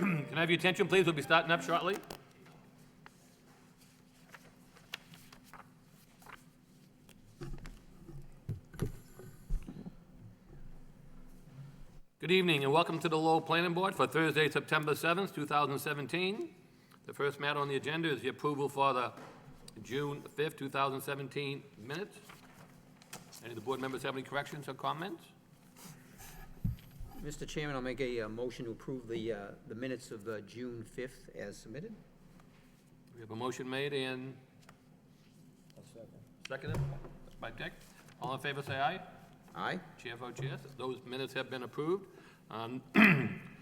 Can I have your attention, please? We'll be starting up shortly. Good evening and welcome to the Lowell Planning Board for Thursday, September 7th, 2017. The first matter on the agenda is the approval for the June 5th, 2017 minutes. Any of the board members have any corrections or comments? Mr. Chairman, I'll make a motion to approve the minutes of June 5th as submitted. We have a motion made and seconded by Dick. All in favor, say aye. Aye. Chair votes yes. Those minutes have been approved.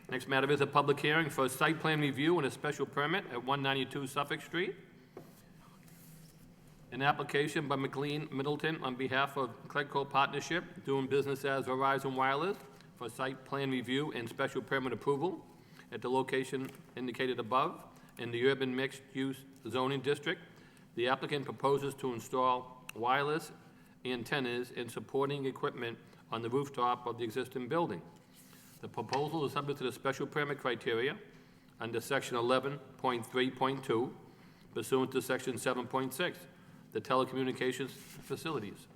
Next matter is a public hearing for a site plan review and a special permit at 192 Suffolk Street. An application by McLean Middleton on behalf of Clegco Partnership, doing business as Verizon Wireless, for site plan review and special permit approval at the location indicated above in the urban mixed-use zoning district. The applicant proposes to install wireless antennas and supporting equipment on the rooftop of the existing building. The proposal is subject to the special permit criteria under section 11.3.2 pursuant to section 7.6, the telecommunications facilities.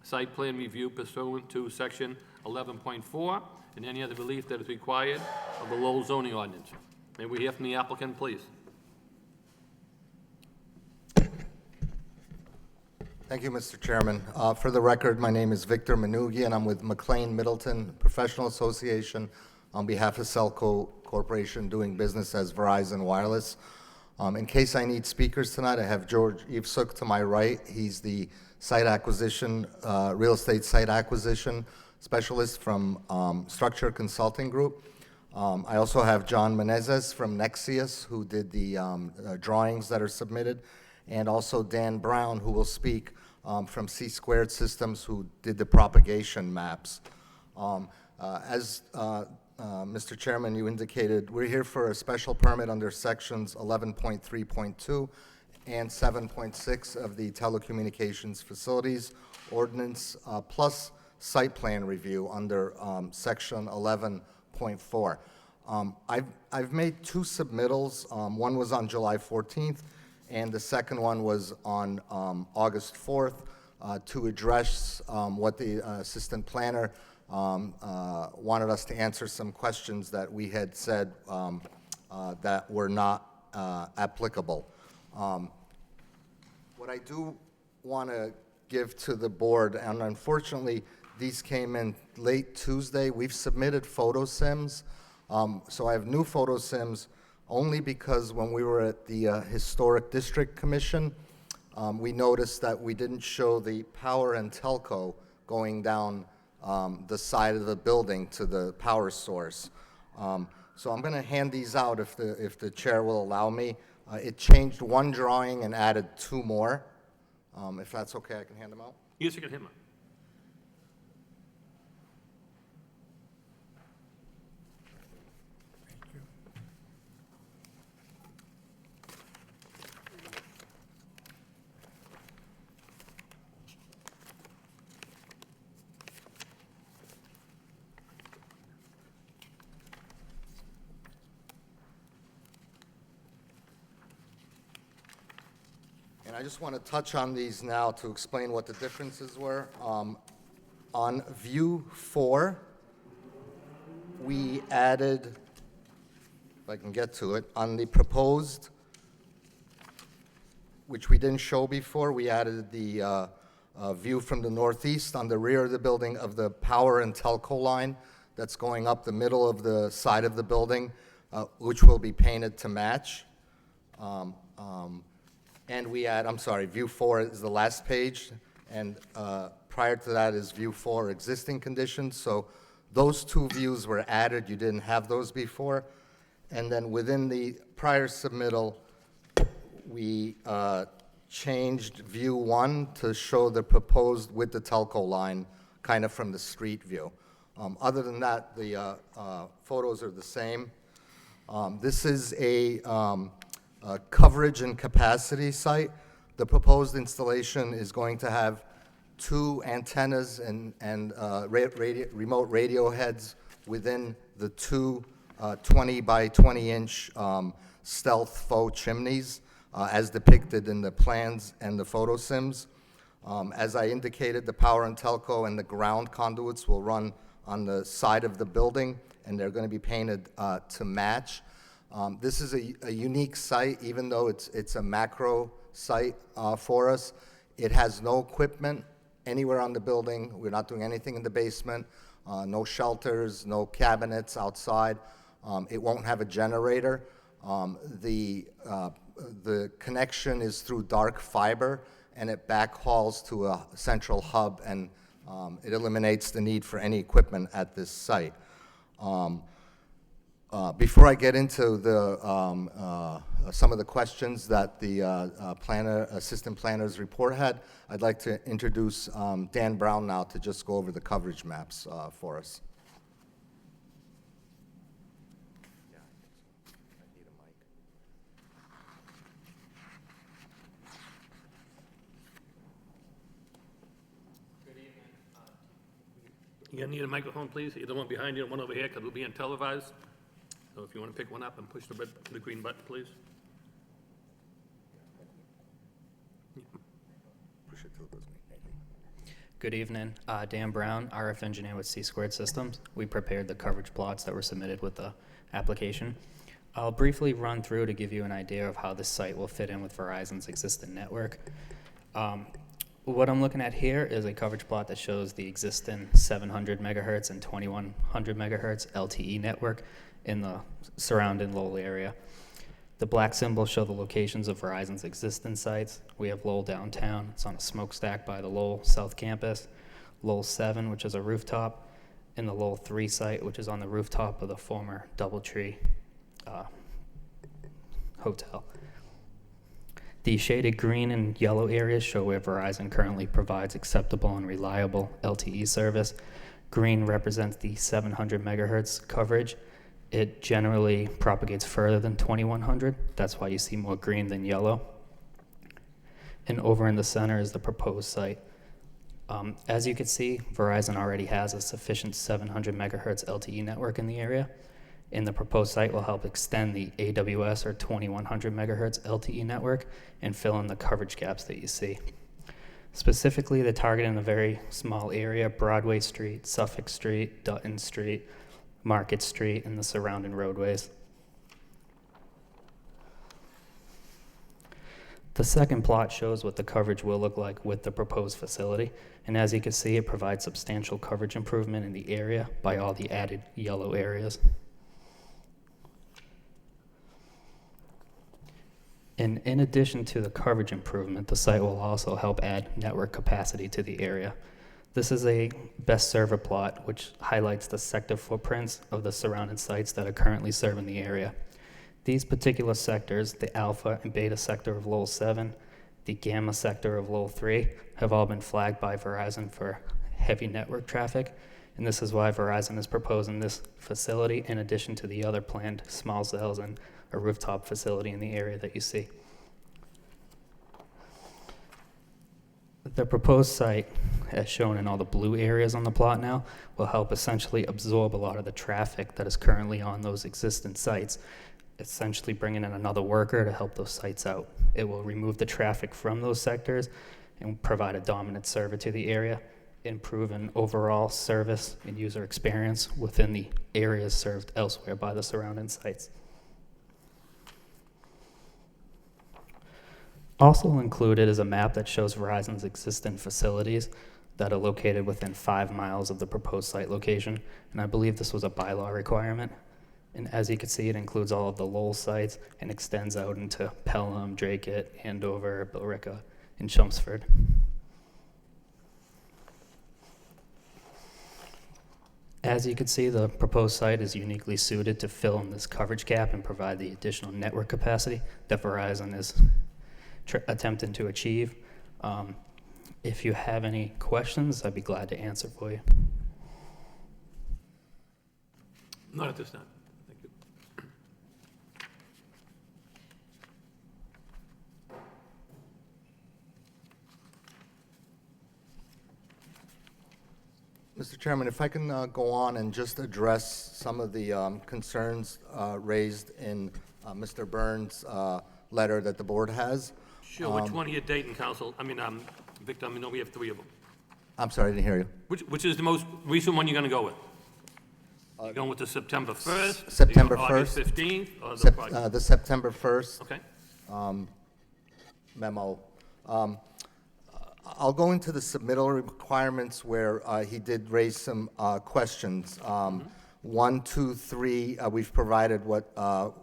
Site plan review pursuant to section 11.4 and any other relief that is required of the Lowell zoning ordinance. May we hear from the applicant, please? Thank you, Mr. Chairman. For the record, my name is Victor Manugi, and I'm with McLean Middleton Professional Association on behalf of Cellco Corporation, doing business as Verizon Wireless. In case I need speakers tonight, I have George Evsuk to my right. He's the site acquisition, real estate site acquisition specialist from Structure Consulting Group. I also have John Menezes from Nexius, who did the drawings that are submitted, and also Dan Brown, who will speak from C Squared Systems, who did the propagation maps. As Mr. Chairman, you indicated, we're here for a special permit under sections 11.3.2 and 7.6 of the Telecommunications Facilities Ordinance, plus site plan review under section 11.4. I've made two submittals. One was on July 14th, and the second one was on August 4th to address what the assistant planner wanted us to answer some questions that we had said that were not applicable. What I do want to give to the board, and unfortunately these came in late Tuesday, we've submitted photo sims, so I have new photo sims only because when we were at the Historic District Commission, we noticed that we didn't show the power and telco going down the side of the building to the power source. So I'm going to hand these out if the chair will allow me. It changed one drawing and added two more. If that's okay, I can hand them out. Yes, you can hit me. And I just want to touch on these now to explain what the differences were. On view 4, we added, if I can get to it, on the proposed, which we didn't show before, we added the view from the northeast on the rear of the building of the power and telco line that's going up the middle of the side of the building, which will be painted to match. And we add, I'm sorry, view 4 is the last page, and prior to that is view 4 existing conditions. So those two views were added. You didn't have those before. And then within the prior submittal, we changed view 1 to show the proposed with the telco line kind of from the street view. Other than that, the photos are the same. This is a coverage and capacity site. The proposed installation is going to have 2 antennas and remote radio heads within the 2 20 by 20 inch stealth faux chimneys as depicted in the plans and the photo sims. As I indicated, the power and telco and the ground conduits will run on the side of the building, and they're going to be painted to match. This is a unique site, even though it's a macro site for us. It has no equipment anywhere on the building. We're not doing anything in the basement, no shelters, no cabinets outside. It won't have a generator. The connection is through dark fiber, and it backhauls to a central hub, and it eliminates the need for any equipment at this site. Before I get into some of the questions that the assistant planner's report had, I'd like to introduce Dan Brown now to just go over the coverage maps for us. You're gonna need a microphone, please, either one behind you or one over here, because we're being televised. So if you want to pick one up and push the green button, please. Push it till it goes green. Good evening. Dan Brown, RF engineer with C-Squared Systems. We prepared the coverage plots that were submitted with the application. I'll briefly run through to give you an idea of how this site will fit in with Verizon's existing network. What I'm looking at here is a coverage plot that shows the existing 700 megahertz and 2100 megahertz LTE network in the surrounding Lowell area. The black symbols show the locations of Verizon's existing sites. We have Lowell downtown. It's on a smokestack by the Lowell South Campus. Lowell 7, which is a rooftop, and the Lowell 3 site, which is on the rooftop of the former Doubletree Hotel. The shaded green and yellow areas show where Verizon currently provides acceptable and reliable LTE service. Green represents the 700 megahertz coverage. It generally propagates further than 2100. That's why you see more green than yellow. And over in the center is the proposed site. As you can see, Verizon already has a sufficient 700 megahertz LTE network in the area. And the proposed site will help extend the AWS or 2100 megahertz LTE network and fill in the coverage gaps that you see. Specifically, they're targeting a very small area: Broadway Street, Suffolk Street, Dutton Street, Market Street, and the surrounding roadways. The second plot shows what the coverage will look like with the proposed facility. And as you can see, it provides substantial coverage improvement in the area by all the added yellow areas. And in addition to the coverage improvement, the site will also help add network capacity to the area. This is a best server plot, which highlights the sector footprints of the surrounding sites that are currently serving the area. These particular sectors, the alpha and beta sector of Lowell 7, the gamma sector of Lowell 3, have all been flagged by Verizon for heavy network traffic. And this is why Verizon is proposing this facility in addition to the other planned small cells and a rooftop facility in the area that you see. The proposed site, as shown in all the blue areas on the plot now, will help essentially absorb a lot of the traffic that is currently on those existing sites, essentially bringing in another worker to help those sites out. It will remove the traffic from those sectors and provide a dominant server to the area, improve an overall service and user experience within the areas served elsewhere by the surrounding sites. Also included is a map that shows Verizon's existing facilities that are located within 5 miles of the proposed site location, and I believe this was a bylaw requirement. And as you can see, it includes all of the Lowell sites and extends out into Pelham, Dracut, Andover, Billerica, and Chelmsford. As you can see, the proposed site is uniquely suited to fill in this coverage gap and provide the additional network capacity that Verizon is attempting to achieve. If you have any questions, I'd be glad to answer for you. Not at this time. Thank you. Mr. Chairman, if I can go on and just address some of the concerns raised in Mr. Burns' letter that the board has. Sure, which one are you dating, Counsel? Victor, I know we have three of them. I'm sorry, I didn't hear you. Which is the most recent one you're going to go with? You going with the September 1st? September the August 1st. 15th? Or the project? The September 1st Okay. memo. I'll go into the submittal requirements where he did raise some questions. 1, 2, 3, we've provided what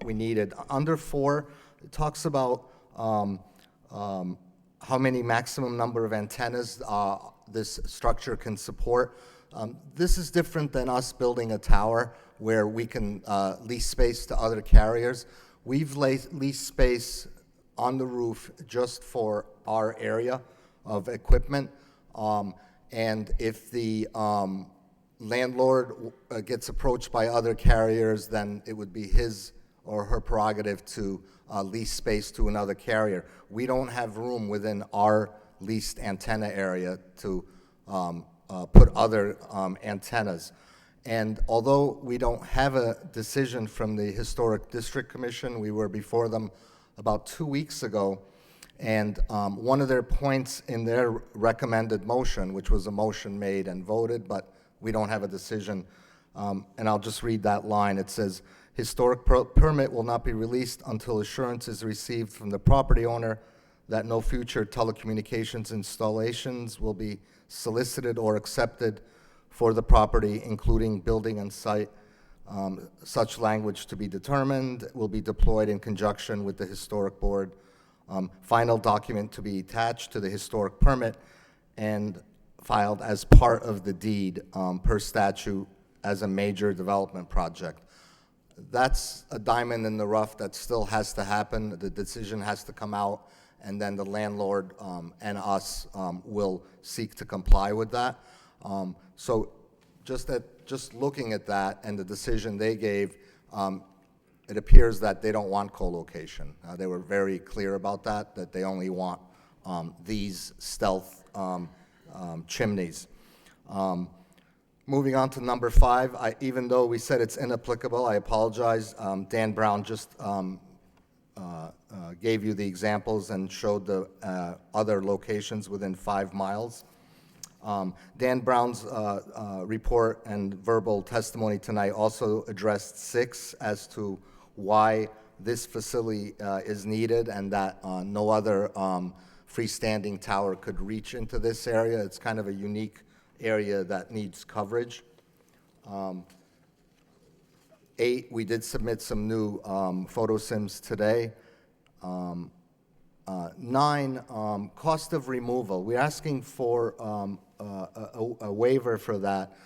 we needed. Under 4, it talks about how many maximum number of antennas this structure can support. This is different than us building a tower where we can lease space to other carriers. We've leased space on the roof just for our area of equipment. And if the landlord gets approached by other carriers, then it would be his or her prerogative to lease space to another carrier. We don't have room within our leased antenna area to put other antennas. And although we don't have a decision from the Historic District Commission, we were before them about 2 weeks ago, and one of their points in their recommended motion, which was a motion made and voted, but we don't have a decision, and I'll just read that line. It says, historic permit will not be released until assurance is received from the property owner that no future telecommunications installations will be solicited or accepted for the property, including building and site. Such language to be determined will be deployed in conjunction with the historic board. Final document to be attached to the historic permit and filed as part of the deed per statute as a major development project. That's a diamond in the rough that still has to happen. The decision has to come out, and then the landlord and us will seek to comply with that. So just looking at that and the decision they gave, it appears that they don't want co-location. They were very clear about that they only want these stealth chimneys. Moving on to number 5, even though we said it's inapplicable, I apologize. Dan Brown just gave you the examples and showed the other locations within 5 miles. Dan Brown's report and verbal testimony tonight also addressed 6 as to why this facility is needed and that no other freestanding tower could reach into this area. It's kind of a unique area that needs coverage. 8, we did submit some new photo sims today. 9, cost of removal. We're asking for a waiver for that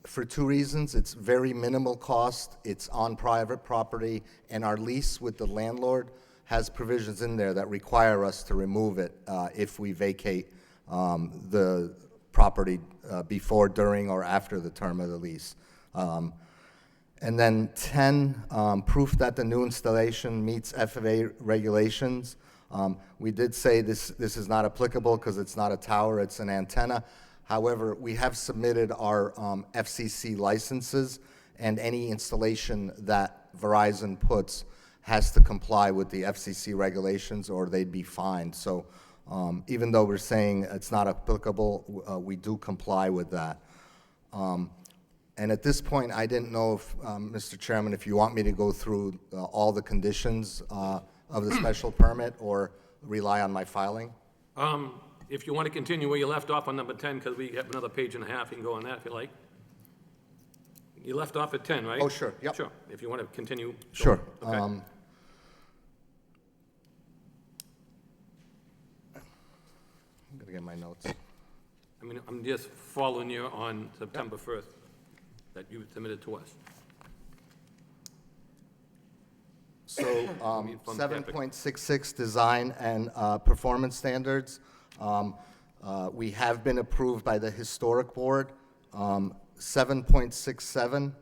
for 2 reasons. It's very minimal cost, it's on private property, and our lease with the landlord has provisions in there that require us to remove it if we vacate the property before, during, or after the term of the lease. And then 10, proof that the new installation meets FAA regulations. We did say this is not applicable because it's not a tower, it's an antenna. However, we have submitted our FCC licenses, and any installation that Verizon puts has to comply with the FCC regulations or they'd be fined. So even though we're saying it's not applicable, we do comply with that. And at this point, I didn't know if, Mr. Chairman, if you want me to go through all the conditions of the special permit or rely on my filing? If you want to continue where you left off on number 10, because we have another page and a half, you can go on that if you like. You left off at 10, right? Oh, sure, yep. Sure, if you want to continue. go Sure. on. Okay. I'm gonna get my notes. I'm just following you on September 1st that you submitted to us. So, mean, from Epic. 7.66 design and performance standards. We have been approved by the historic board. 7.67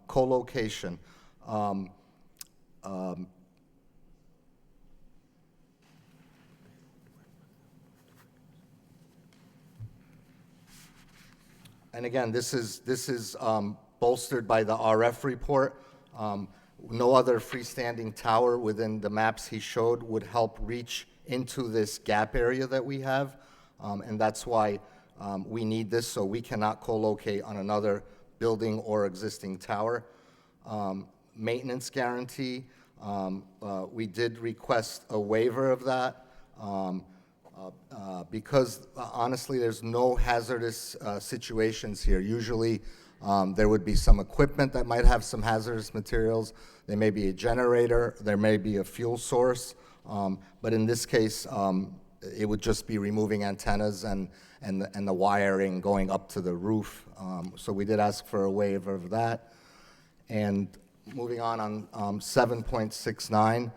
co-location. And again, this is bolstered by the RF report. No other freestanding tower within the maps he showed would help reach into this gap area that we have. And that's why we need this, so we cannot co-locate on another building or existing tower. Maintenance guarantee, we did request a waiver of that. Because honestly, there's no hazardous situations here. Usually, there would be some equipment that might have some hazardous materials. There may be a generator, there may be a fuel source, but in this case, it would just be removing antennas and the wiring going up to the roof. So we did ask for a waiver of that. And moving on 7.69,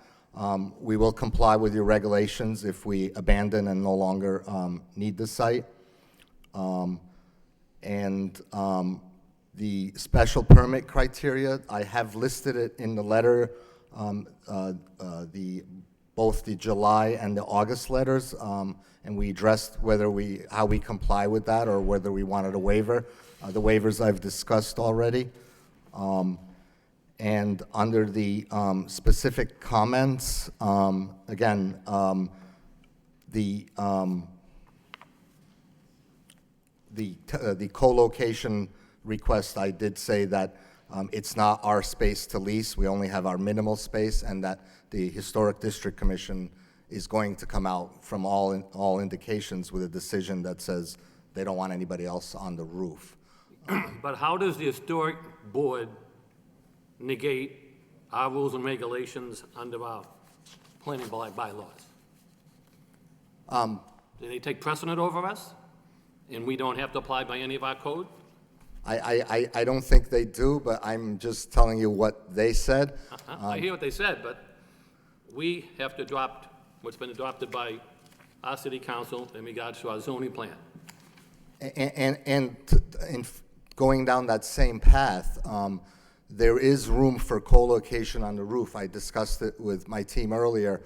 we will comply with your regulations if we abandon and no longer need the site. The special permit criteria, I have listed it in the letter, both the July and the August letters, and we addressed how we comply with that or whether we wanted a waiver. The waivers I've discussed already. And under the specific comments, again, the co-location request, I did say that it's not our space to lease. We only have our minimal space, and that the Historic District Commission is going to come out from all indications with a decision that says they don't want anybody else on the roof. But how does the historic board negate our rules and regulations under our planning bylaws? Do they take precedent over us, and we don't have to apply by any of our code? I don't think they do, but I'm just telling you what they said. I hear what they said, but we have to adopt what's been adopted by our city council in regards to our zoning plan. And going down that same path, there is room for co-location on the roof. I discussed it with my team earlier.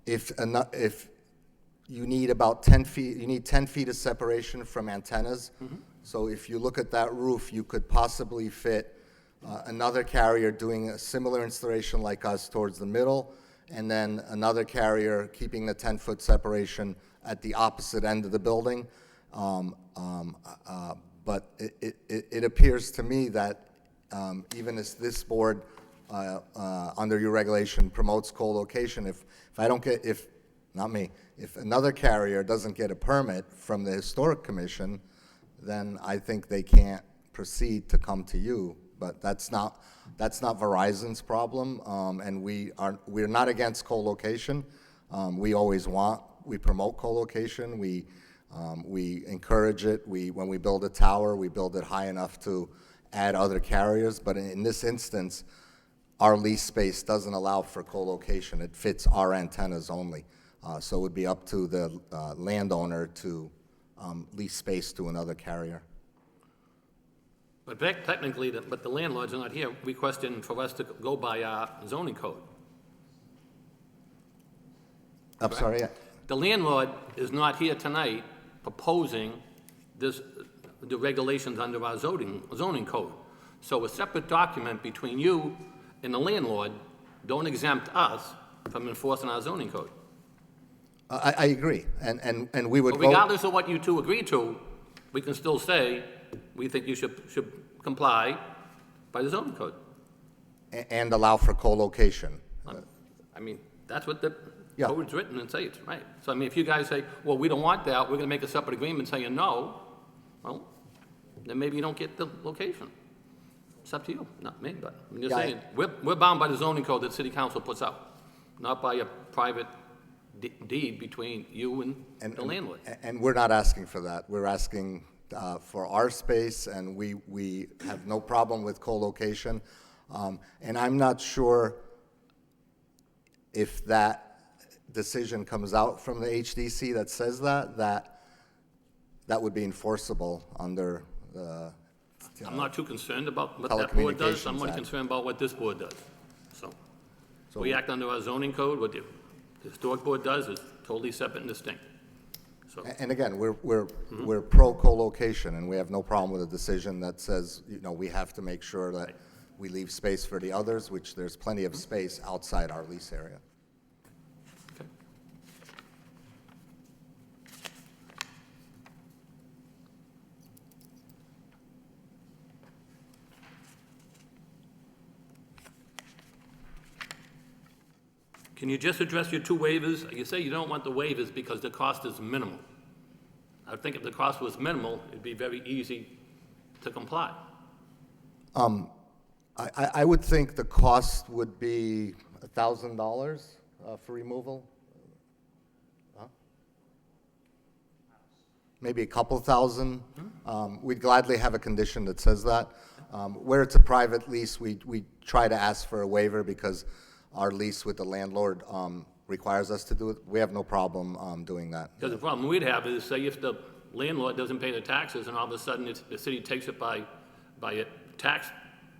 If you need about 10 feet, you need 10 feet of separation from antennas. So if you look at that roof, you could possibly fit another carrier doing a similar installation like us towards the middle, and then another carrier keeping the 10-foot separation at the opposite end of the building. But it appears to me that even as this board, under your regulation, promotes co-location, if another carrier doesn't get a permit from the Historic Commission, then I think they can't proceed to come to you. But that's not Verizon's problem, and we're not against co-location. We promote co-location. We encourage it. When we build a tower, we build it high enough to add other carriers. But in this instance, our lease space doesn't allow for co-location. It fits our antennas only. So it would be up to the landowner to lease space to another carrier. But technically, but the landlords are not here requesting for us to go by our zoning code. I'm sorry? The landlord is not here tonight proposing the regulations under our zoning code. So a separate document between you and the landlord don't exempt us from enforcing our zoning code. I agree, and we would But vote. regardless of what you two agree to, we can still say, we think you should comply by the zoning code. And allow for co-location. I mean, that's what the Yeah. code's written and say it's right. So I mean, if you guys say, well, we don't want that, we're gonna make a separate agreement saying no, well, then maybe you don't get the location. It's up to you, not me, but I'm just Yeah, saying, we're bound by the zoning code that city council puts out, not by a private deed between you and the landlord. And we're not asking for that. We're asking for our space, and we have no problem with co-location. And I'm not sure if that decision comes out from the HDC that says that would be enforceable under the I'm not too concerned about what that board does, I'm more Telecommunications Act. concerned about what this board does. So, we act under our zoning code, what the historic board does is totally separate and distinct. so. And again, we're pro co-location, and we have no problem with a decision that says, you know, we have to make sure that we leave space for the others, which there's plenty of space outside our lease area. Okay. Can you just address your two waivers? You say you don't want the waivers because the cost is minimal. I think if the cost was minimal, it'd be very easy to comply. I would think the cost would be $1,000 for removal. Huh? Maybe a couple thousand. We'd gladly have a condition that says that. Where it's a private lease, we try to ask for a waiver because our lease with the landlord requires us to do it. We have no problem doing that. Because the problem we'd have is, say, if the landlord doesn't pay the taxes, and all of a sudden the city takes it by a tax,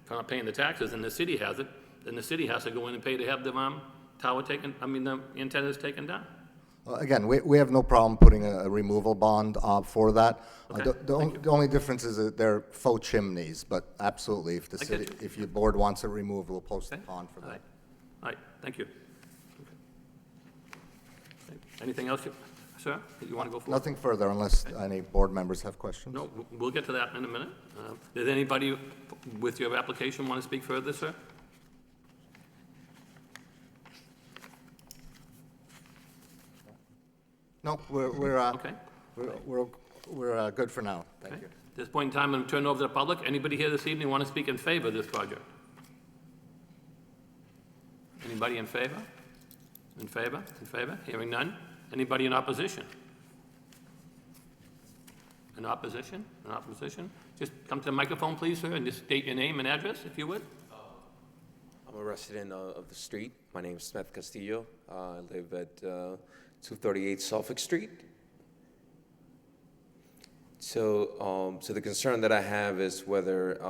for not paying the taxes, and the city has it, then the city has to go in and pay to have the tower taken, the antennas taken down. Again, we have no problem putting a removal bond for that. Okay, The only difference is that they're faux chimneys, but absolutely, if the I get city, you. if your board wants it removed, we'll post the Okay, bond for all that. right. All right, thank you. Okay. Anything else, sir, that you want to go for? Nothing further unless any board members have questions. No, we'll get to that in a minute. Does anybody with your application want to speak further, sir? No, we're Okay. good for now. Thank Okay. you. At this point in time, I'm going to turn it over to the public. Anybody here this evening want to speak in favor of this project? Anybody in favor? In favor? In favor? Hearing none. Anybody in opposition? In opposition? In opposition? Just come to the microphone, please, sir, and just state your name and address, if you would. I'm a resident of the street. My name is Smith Castillo. I live at 238 Suffolk Street. So the concern that I have is whether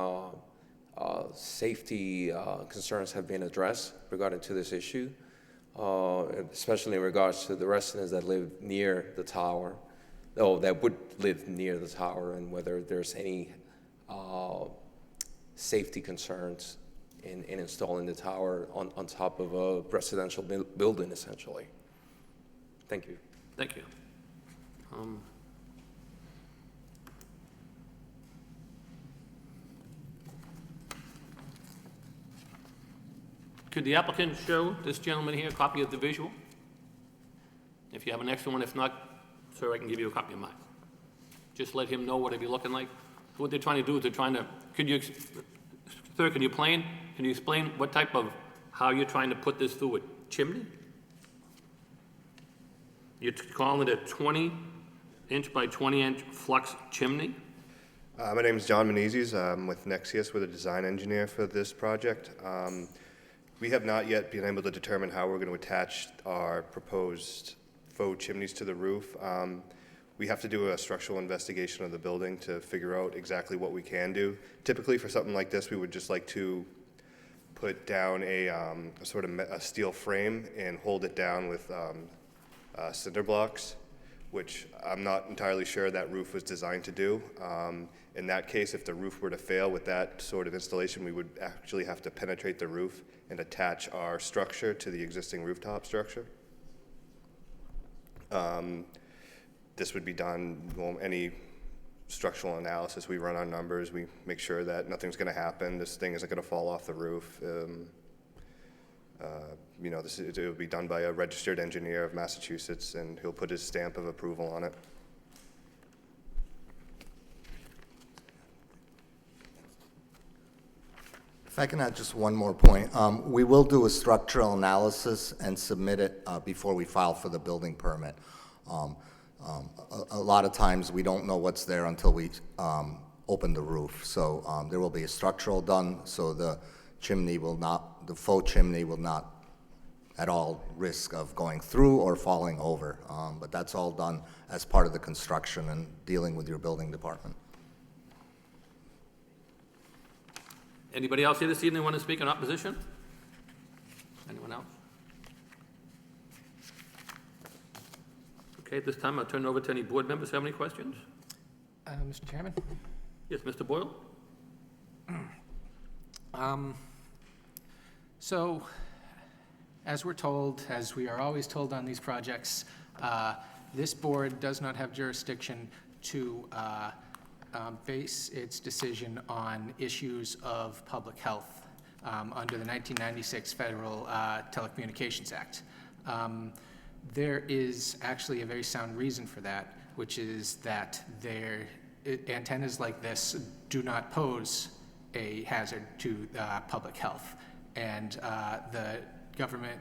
safety concerns have been addressed regarding to this issue, especially in regards to the residents that live near the tower, that would live near the tower, and whether there's any safety concerns in installing the tower on top of a residential building, essentially. Thank you. Thank you. Could the applicant show this gentleman here a copy of the visual? If you have an extra one, if not, sir, I can give you a copy of mine. Just let him know what it'd be looking like. What they're trying to do is they're trying to, sir, can you explain what type of, how you're trying to put this through a chimney? You're calling it a 20-inch by 20-inch flux chimney? My name is John Menezes. I'm with Nexius. We're the design engineer for this project. We have not yet been able to determine how we're going to attach our proposed faux chimneys to the roof. We have to do a structural investigation of the building to figure out exactly what we can do. Typically, for something like this, we would just like to put down a sort of a steel frame and hold it down with cinder blocks, which I'm not entirely sure that roof was designed to do. In that case, if the roof were to fail with that sort of installation, we would actually have to penetrate the roof and attach our structure to the existing rooftop structure. This would be done, well, any structural analysis, we run our numbers, we make sure that nothing's going to happen, this thing isn't going to fall off the roof. You know, it will be done by a registered engineer of Massachusetts, and he'll put his stamp of approval on it. If I can add just one more point, we will do a structural analysis and submit it before we file for the building permit. A lot of times, we don't know what's there until we open the roof. So there will be a structural done, so the chimney will not, the faux chimney will not at all risk of going through or falling over. But that's all done as part of the construction and dealing with your building department. Anybody else here this evening want to speak in opposition? Anyone else? Okay, at this time, I'll turn it over to any board members who have any questions. Mr. Chairman? Yes, Mr. Boyle? So, as we're told, as we are always told on these projects, this board does not have jurisdiction to base its decision on issues of public health under the 1996 Federal Telecommunications Act. There is actually a very sound reason for that, which is that antennas like this do not pose a hazard to public health. And the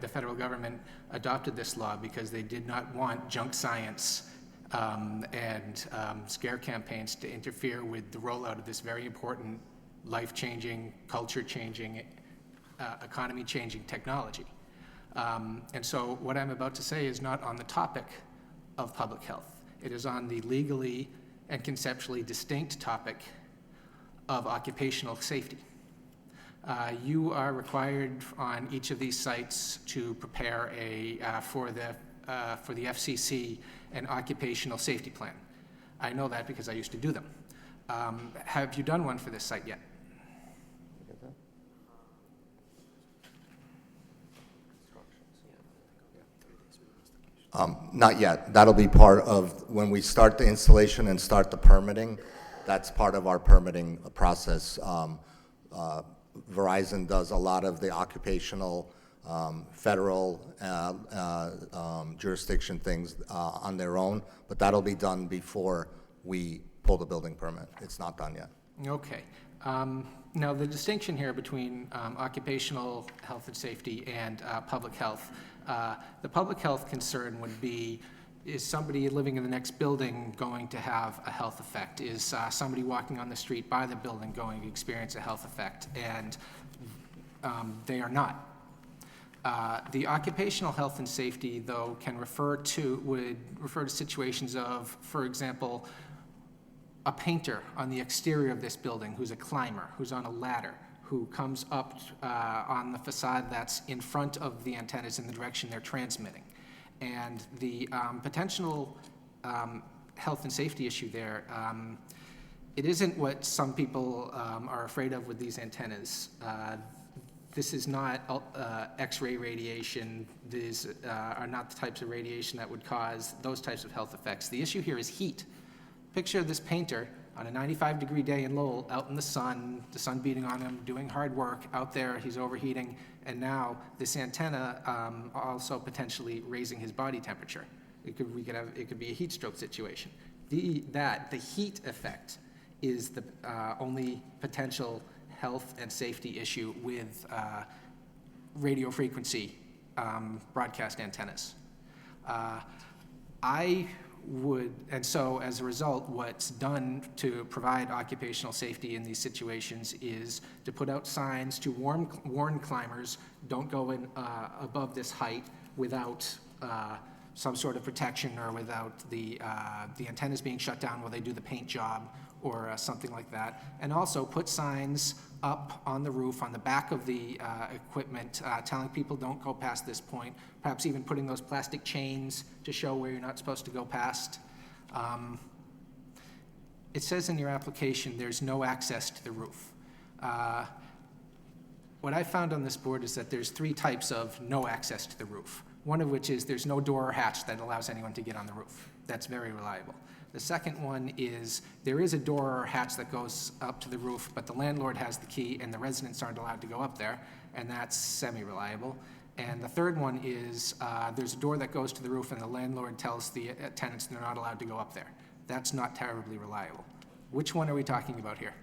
federal government adopted this law because they did not want junk science and scare campaigns to interfere with the rollout of this very important, life-changing, culture-changing, economy-changing technology. And so what I'm about to say is not on the topic of public health. It is on the legally and conceptually distinct topic of occupational safety. You are required on each of these sites to prepare for the FCC an occupational safety plan. I know that because I used to do them. Have you done one for this site yet? Not yet. That'll be part of, when we start the installation and start the permitting, that's part of our permitting process. Verizon does a lot of the occupational, federal jurisdiction things on their own, but that'll be done before we pull the building permit. It's not done yet. Okay. Now, the distinction here between occupational health and safety and public health, the public health concern would be, is somebody living in the next building going to have a health effect? Is somebody walking on the street by the building going to experience a health effect? And they are not. The occupational health and safety, though, would refer to situations of, for example, a painter on the exterior of this building who's a climber, who's on a ladder, who comes up on the facade that's in front of the antennas in the direction they're transmitting. And the potential health and safety issue there, it isn't what some people are afraid of with these antennas. This is not X-ray radiation. These are not the types of radiation that would cause those types of health effects. The issue here is heat. Picture this painter on a 95-degree day in Lowell, out in the sun beating on him, doing hard work, out there, he's overheating, and now this antenna also potentially raising his body temperature. It could be a heat stroke situation. The heat effect is the only potential health and safety issue with radio frequency broadcast antennas. And so as a result, what's done to provide occupational safety in these situations is to put out signs to warn climbers, don't go in above this height without some sort of protection or without the antennas being shut down while they do the paint job or something like that. And also put signs up on the roof, on the back of the equipment, telling people don't go past this point, perhaps even putting those plastic chains to show where you're not supposed to go past. It says in your application there's no access to the roof. What I found on this board is that there's 3 types of no access to the roof, one of which is there's no door or hatch that allows anyone to get on the roof. That's very reliable. The second one is there is a door or hatch that goes up to the roof, but the landlord has the key and the residents aren't allowed to go up there, and that's semi-reliable. And the third one is there's a door that goes to the roof and the landlord tells the tenants they're not allowed to go up there. That's not terribly reliable. Which one are we talking about here?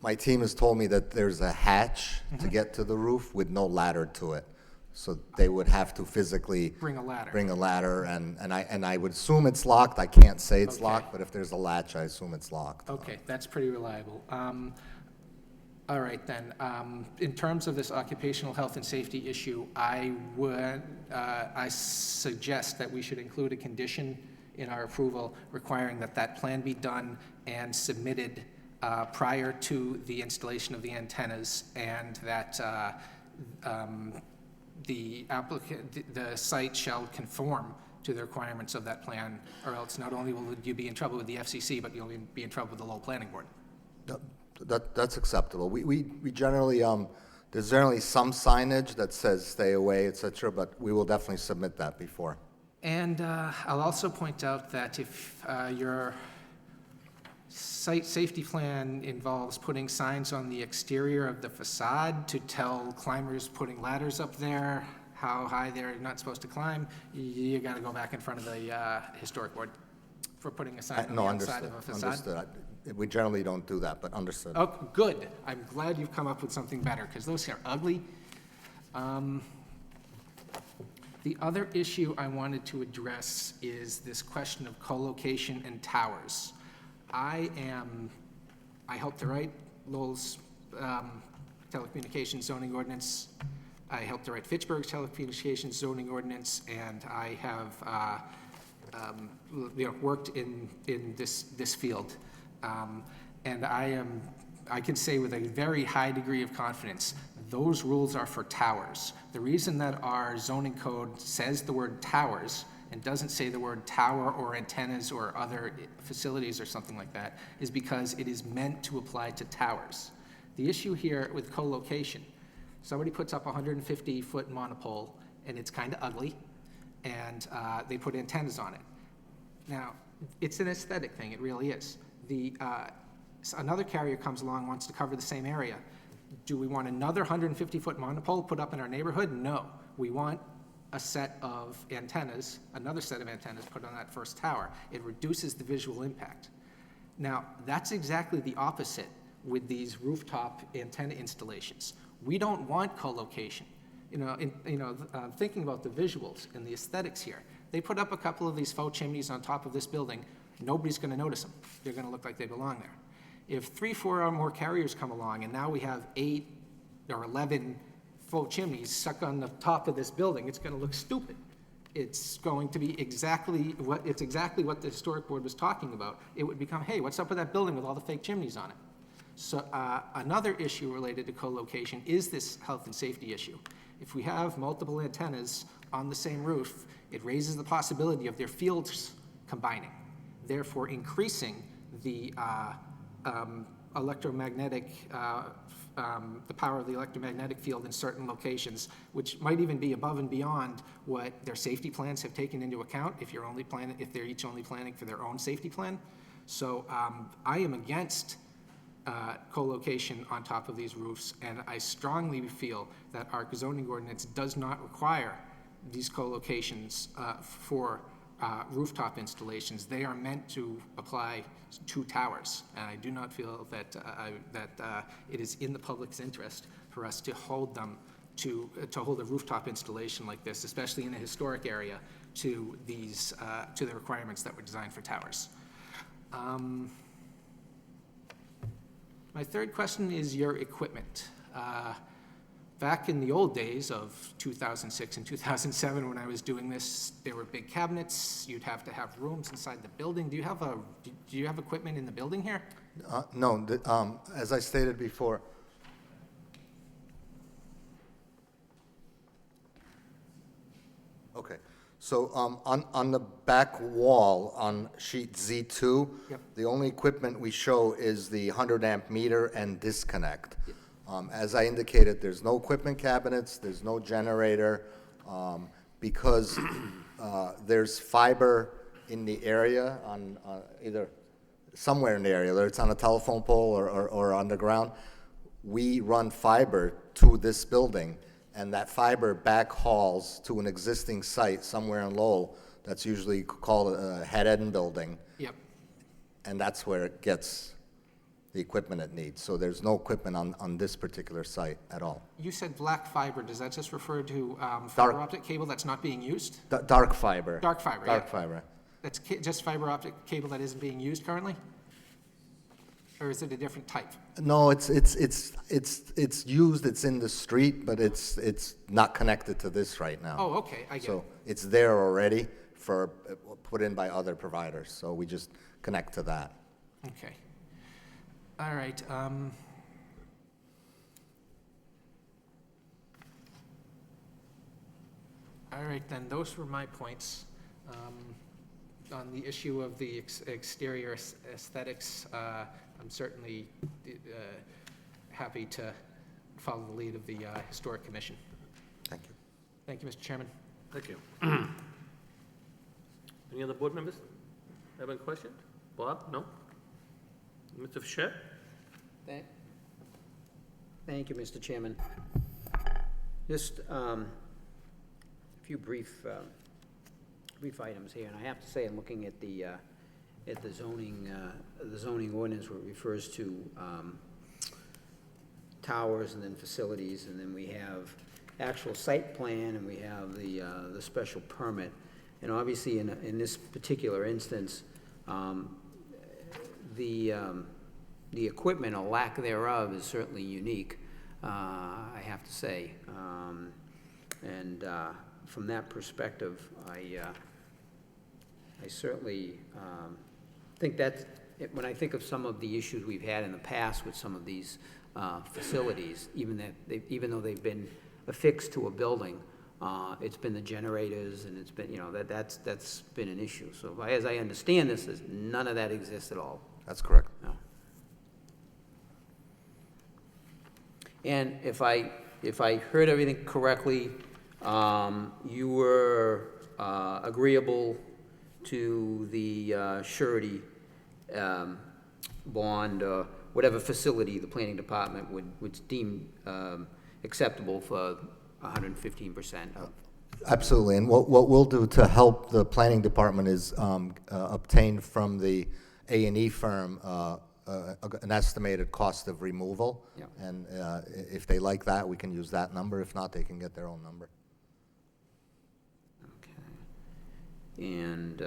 My team has told me that there's a hatch to get to the roof with no ladder to it. So they would have to physically Bring a ladder. bring a ladder, and I would assume it's locked. I can't say it's Okay. locked, but if there's a latch, I assume it's locked. Okay, that's pretty reliable. All right then, in terms of this occupational health and safety issue, I suggest that we should include a condition in our approval requiring that that plan be done and submitted prior to the installation of the antennas, and that the site shall conform to the requirements of that plan, or else not only will you be in trouble with the FCC, but you'll be in trouble with the Lowell Planning Board. That's acceptable. We generally, there's generally some signage that says stay away, et cetera, but we will definitely submit that before. And I'll also point out that if your site safety plan involves putting signs on the exterior of the facade to tell climbers putting ladders up there how high they're not supposed to climb, you got to go back in front of the historic board for putting a sign on the outside of a facade. Understood. We generally don't do that, but understood. Oh, good. I'm glad you've come up with something better, because those are ugly. The other issue I wanted to address is this question of co-location and towers. I helped to write Lowell's telecommunications zoning ordinance. I helped to write Fitchburg's telecommunications zoning ordinance, and I have worked in this field. And I can say with a very high degree of confidence, those rules are for towers. The reason that our zoning code says the word towers and doesn't say the word tower or antennas or other facilities or something like that is because it is meant to apply to towers. The issue here with co-location, somebody puts up a 150-foot monopole and it's kind of ugly, and they put antennas on it. Now, it's an aesthetic thing, it really is. Another carrier comes along, wants to cover the same area. Do we want another 150-foot monopole put up in our neighborhood? No. We want a set of antennas, another set of antennas put on that first tower. It reduces the visual impact. Now, that's exactly the opposite with these rooftop antenna installations. We don't want co-location. Thinking about the visuals and the aesthetics here, they put up a couple of these faux chimneys on top of this building. Nobody's going to notice them. They're going to look like they belong there. If 3, 4 or more carriers come along and now we have 8 or 11 faux chimneys stuck on the top of this building, it's going to look stupid. It's going to be exactly what the historic board was talking about. It would become, hey, what's up with that building with all the fake chimneys on it? So another issue related to co-location is this health and safety issue. If we have multiple antennas on the same roof, it raises the possibility of their fields combining, therefore increasing the electromagnetic, the power of the electromagnetic field in certain locations, which might even be above and beyond what their safety plans have taken into account if they're each only planning for their own safety plan. So I am against co-location on top of these roofs, and I strongly feel that our zoning ordinance does not require these co-locations for rooftop installations. They are meant to apply to towers, and I do not feel that it is in the public's interest for us to hold them to hold a rooftop installation like this, especially in a historic area, to the requirements that were designed for towers. My third question is your equipment. Back in the old days of 2006 and 2007, when I was doing this, there were big cabinets. You'd have to have rooms inside the building. Do you have equipment in the building here? No, as I stated before, okay. So on the back wall on sheet Z2, Yep. the only equipment we show is the 100-amp meter and disconnect. Yep. As I indicated, there's no equipment cabinets, there's no generator, because there's fiber in the area, on either somewhere in the area, whether it's on a telephone pole or underground. We run fiber to this building, and that fiber backhauls to an existing site somewhere in Lowell that's usually called a head-end building, Yep. and that's where it gets the equipment it needs. So there's no equipment on this particular site at all. You said black fiber. Does that just refer to Dark. fiber optic cable that's not being used? Dark fiber. Dark fiber, Dark yeah. fiber. That's just fiber optic cable that isn't being used currently? Or is it a different type? No, it's used, it's in the street, but it's not connected to this right now. Oh, okay, I get it. So it's there already for put in by other providers, so we just connect to that. Okay. All right. All right, then, those were my points. On the issue of the exterior aesthetics, I'm certainly happy to follow the lead of the Historic Commission. Thank you. Thank you, Mr. Chairman. Thank you. Any other board members have any questions? Bob, no? Mr. Fischett? Thank you, Mr. Chairman. Just a few brief items here, and I have to say, I'm looking at the zoning ordinance where it refers to towers and then facilities, and then we have actual site plan, and we have the special permit. And obviously, in this particular instance, the equipment or lack thereof is certainly unique, I have to say. And from that perspective, I certainly think that when I think of some of the issues we've had in the past with some of these facilities, even though they've been affixed to a building, it's been the generators, and it's been, that's been an issue. So as I understand this, none of that exists at all. That's correct. No. And if I heard everything correctly, you were agreeable to the surety bond, whatever facility the planning department would deem acceptable for 115% of. Absolutely, and what we'll do to help the planning department is obtain from the A&E firm an estimated cost of removal. Yeah. And if they like that, we can use that number. If not, they can get their own number. Okay. And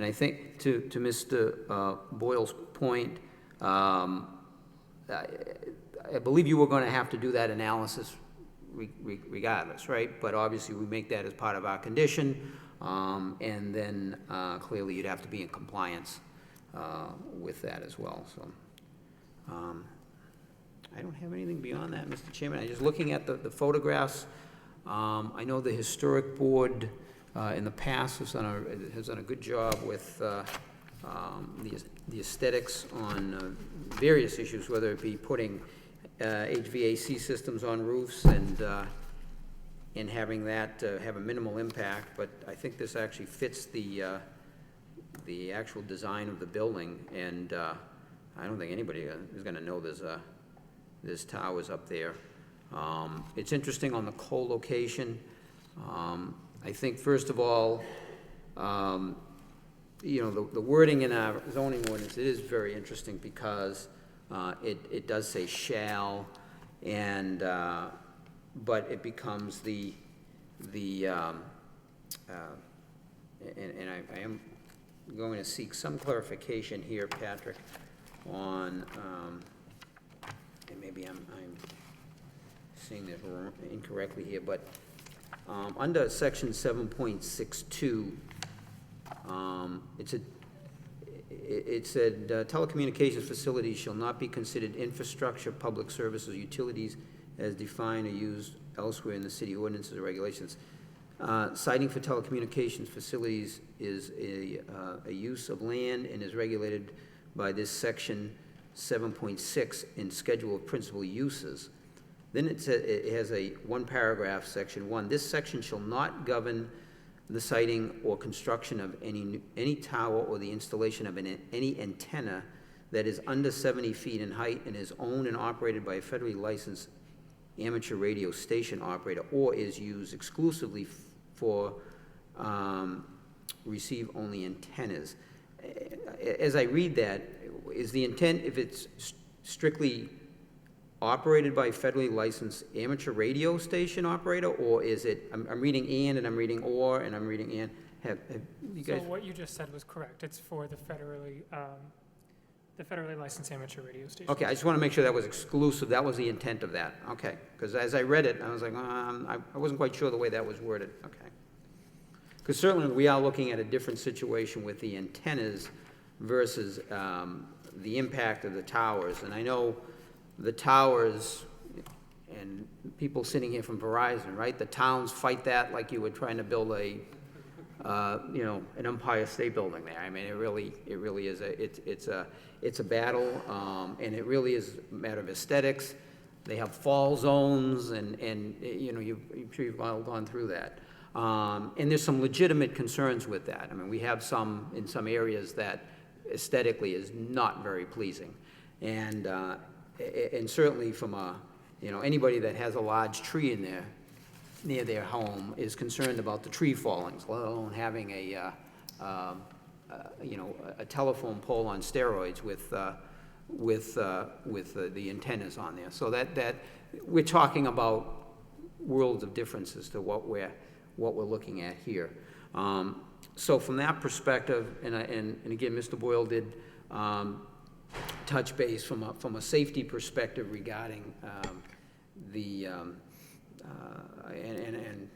I think to Mr. Boyle's point, I believe you were going to have to do that analysis regardless, right? But obviously, we make that as part of our condition, and then clearly you'd have to be in compliance with that as well. So I don't have anything beyond that, Mr. Chairman. I'm just looking at the photographs. I know the Historic Board in the past has done a good job with the aesthetics on various issues, whether it be putting HVAC systems on roofs and having that have a minimal impact. But I think this actually fits the actual design of the building, and I don't think anybody is going to know there's towers up there. It's interesting on the co-location. I think, first of all, the wording in our zoning ordinance, it is very interesting because it does say shall, and but it becomes and I am going to seek some clarification here, Patrick, on, and maybe I'm seeing this incorrectly here, but under section 7.62, it said telecommunications facilities shall not be considered infrastructure, public services, or utilities as defined or used elsewhere in the city ordinances or regulations. Siting for telecommunications facilities is a use of land and is regulated by this section 7.6 in Schedule of Principal Uses. Then it has a one-paragraph, section 1. This section shall not govern the siting or construction of any tower or the installation of any antenna that is under 70 feet in height and is owned and operated by a federally licensed amateur radio station operator, or is used exclusively for receive-only antennas. As I read that, is the intent, if it's strictly operated by a federally licensed amateur radio station operator, or is it, I'm reading and I'm reading or, and I'm reading and, have you guys? So what you just said was correct. It's for the federally licensed amateur radio station. Okay, I just want to make sure that was exclusive. That was the intent of that. Okay, because as I read it, I was like, I wasn't quite sure the way that was worded. Okay. because certainly we are looking at a different situation with the antennas versus the impact of the towers. And I know the towers, and people sitting here from Verizon, right? The towns fight that like you were trying to build a, an Empire State Building there. I mean, it really is it's a battle, and it really is a matter of aesthetics. They have fall zones, and I'm sure you've all gone through that. And there's some legitimate concerns with that. I mean, we have some, in some areas that aesthetically is not very pleasing. And certainly from anybody that has a large tree in there, near their home, is concerned about the tree fallings, let alone having a telephone pole on steroids with the antennas on there. So that we're talking about worlds of differences to what we're looking at here. So from that perspective, and again, Mr. Boyle did touch base from a safety perspective regarding and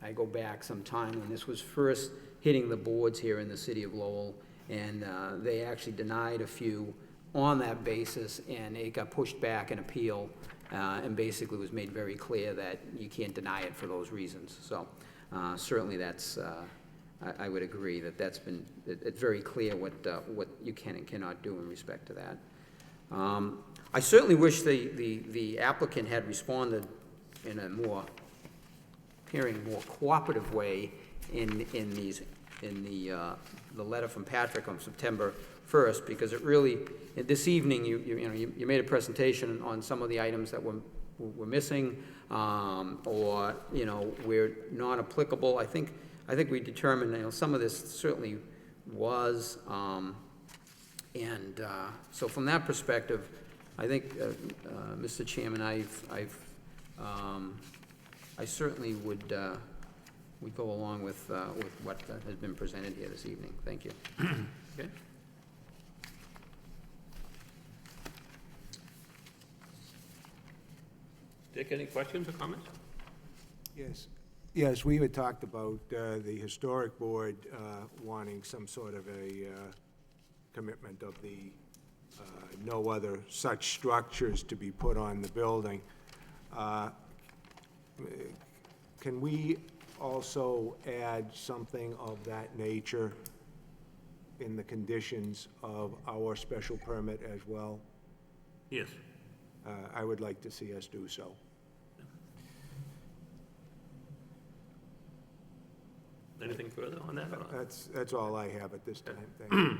I go back some time when this was first hitting the boards here in the city of Lowell, and they actually denied a few on that basis, and it got pushed back in appeal, and basically was made very clear that you can't deny it for those reasons. So certainly that's, I would agree that it's very clear what you can and cannot do in respect to that. I certainly wish the applicant had responded in a more cooperative way in the letter from Patrick on September 1st, because it really, this evening, you made a presentation on some of the items that were missing, or were not applicable. I think we determined some of this certainly was, so from that perspective, I think, Mr. Chairman, I certainly would go along with what has been presented here this evening. Thank you. Okay. Dick, any questions or comments? Yes, we had talked about the historic board wanting some sort of a commitment of the no other such structures to be put on the building. Can we also add something of that nature in the conditions of our special permit as well? Yes. I would like to see us do so. Anything further on that? Or? That's all I have at this time. Thank you.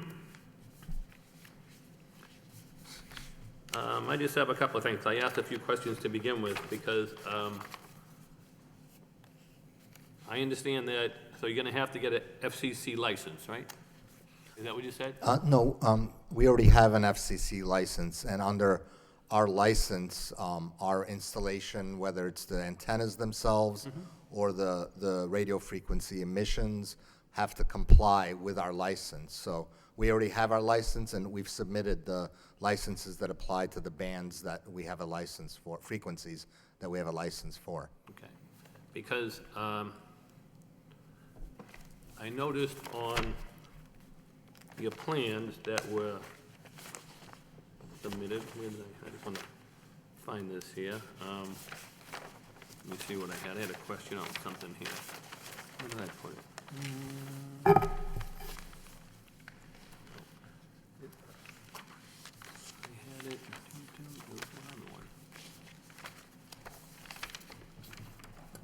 I just have a couple of things. I asked a few questions to begin with because I understand that, so you're going to have to get an FCC license, right? Is that what you said? No, we already have an FCC license, and under our license, our installation, whether it's the antennas themselves or the radio frequency emissions, have to comply with our license. So we already have our license, and we've submitted the licenses that apply to the bands that we have a license for, frequencies that we have a license for. Okay. Because I noticed on your plans that were submitted, I just want to find this here. Let me see what I had. I had a question on something here. Where did I put it? I had it. There was another one.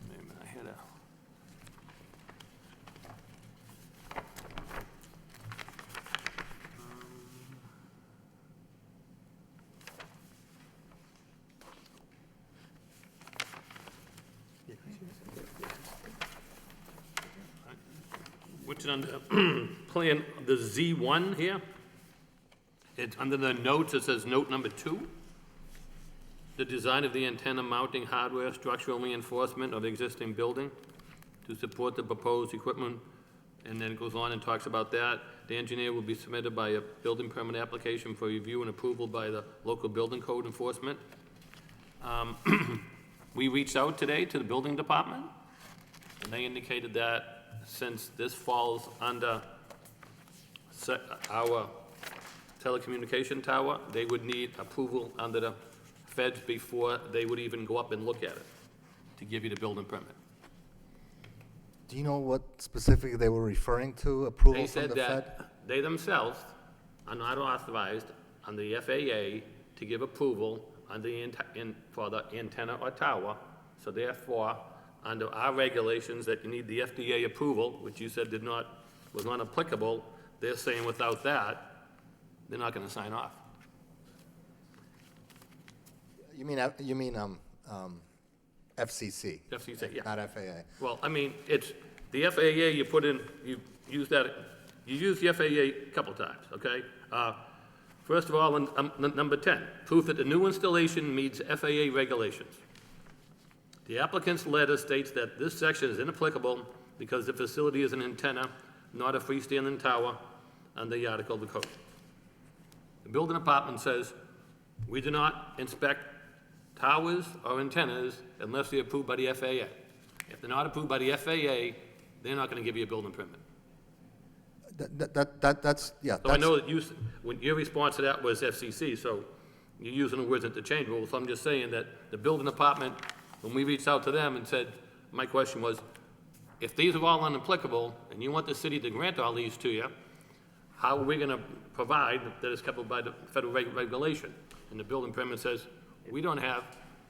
Wait a minute. I had a. What's it under, plan, the Z1 here? It's under the notes, it says note number 2. The design of the antenna mounting hardware, structural reinforcement of the existing building to support the proposed equipment, and then it goes on and talks about that. The engineer will be submitted by a building permit application for review and approval by the local building code enforcement. We reached out today to the building department, and they indicated that since this falls under our telecommunication tower, they would need approval under the feds before they would even go up and look at it to give you the building permit. Do you know what specifically they were referring to, approval They from said the Fed? that they themselves are not authorized under the FAA to give approval for the antenna or tower. So therefore, under our regulations that you need the FDA approval, which you said was not applicable, they're saying without that, they're not gonna sign off. You mean FCC? FCC, yeah. Not FAA. Well, I mean, it's, the FAA, you put in, you use the FAA a couple times, okay? First of all, number 10, proof that the new installation meets FAA regulations. The applicant's letter states that this section is inapplicable because the facility is an antenna, not a freestanding tower, under the article of the code. The building department says, we do not inspect towers or antennas unless they're approved by the FAA. If they're not approved by the FAA, they're not gonna give you a building permit. That's, yeah. So I know that when your response to that was FCC, so you're using the words interchangeable, so I'm just saying that the building department, when we reached out to them and said, my question was, if these are all unapplicable, and you want the city to grant all these to you, how are we gonna provide that it's covered by the federal regulation? And the building permit says, we don't have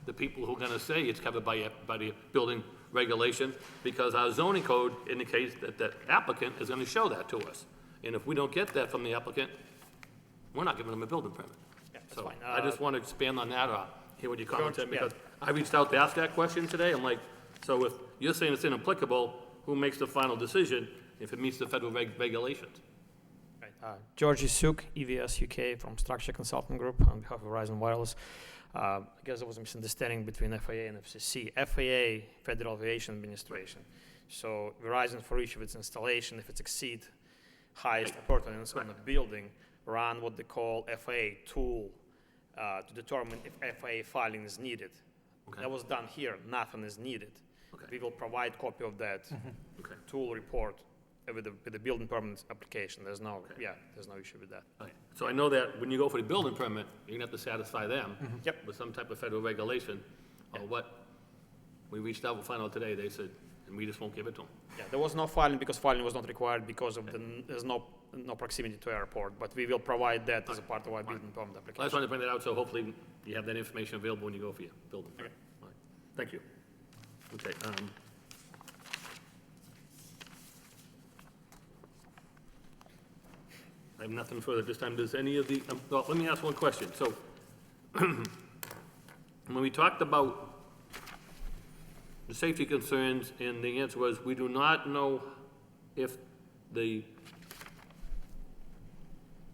the people who are gonna say it's covered by the building regulation, because our zoning code indicates that the applicant is gonna show that to us. And if we don't get that from the applicant, we're not giving them a building permit. So fine. I just want to expand on that, or hear what your comments are, George, yeah. because I reached out to ask that question today. I'm like, so if you're saying it's inapplicable, who makes the final decision if it meets the federal regulations? George Isuk, EVS UK from Structure Consulting Group on behalf of Verizon Wireless. I guess there was a misunderstanding between FAA and FCC. FAA, Federal Aviation Administration. So Verizon, for each of its installation, if it exceed highest appurtenance on the building, run what they call FAA tool to determine if FAA filing is needed. Okay. That was done here. Nothing is needed. Okay. We will provide copy of that Okay. tool report with the building permit application. There's no, there's no issue with that. Okay. So I know that when you go for the building permit, you're gonna have to satisfy them Yep. with some type of federal regulation, or what we reached out, we'll find out today, they said, and we just won't give it to them. Yeah, there was no filing because filing was not required because of there's no proximity to airport, but we will provide that as a part of our building permit I just application. wanted to bring that out, so hopefully you have that information available when you go for your building permit. All right. Thank you. Okay, I have nothing further this time. Does any of the, well, let me ask one question. So, when we talked about the safety concerns, and the answer was, we do not know if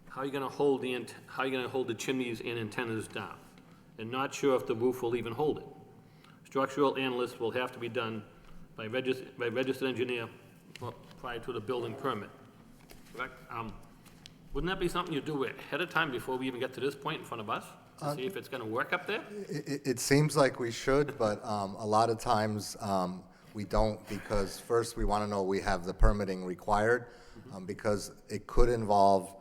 how you're gonna hold the chimneys and antennas down, and not sure if the roof will even hold it. Structural analysts will have to be done by registered engineer prior to the building permit, correct? Wouldn't that be something you do ahead of time before we even get to this point in front of us? To see if it's gonna work up there? It seems like we should, but a lot of times we don't, because first we want to know we have the permitting required, because it could involve,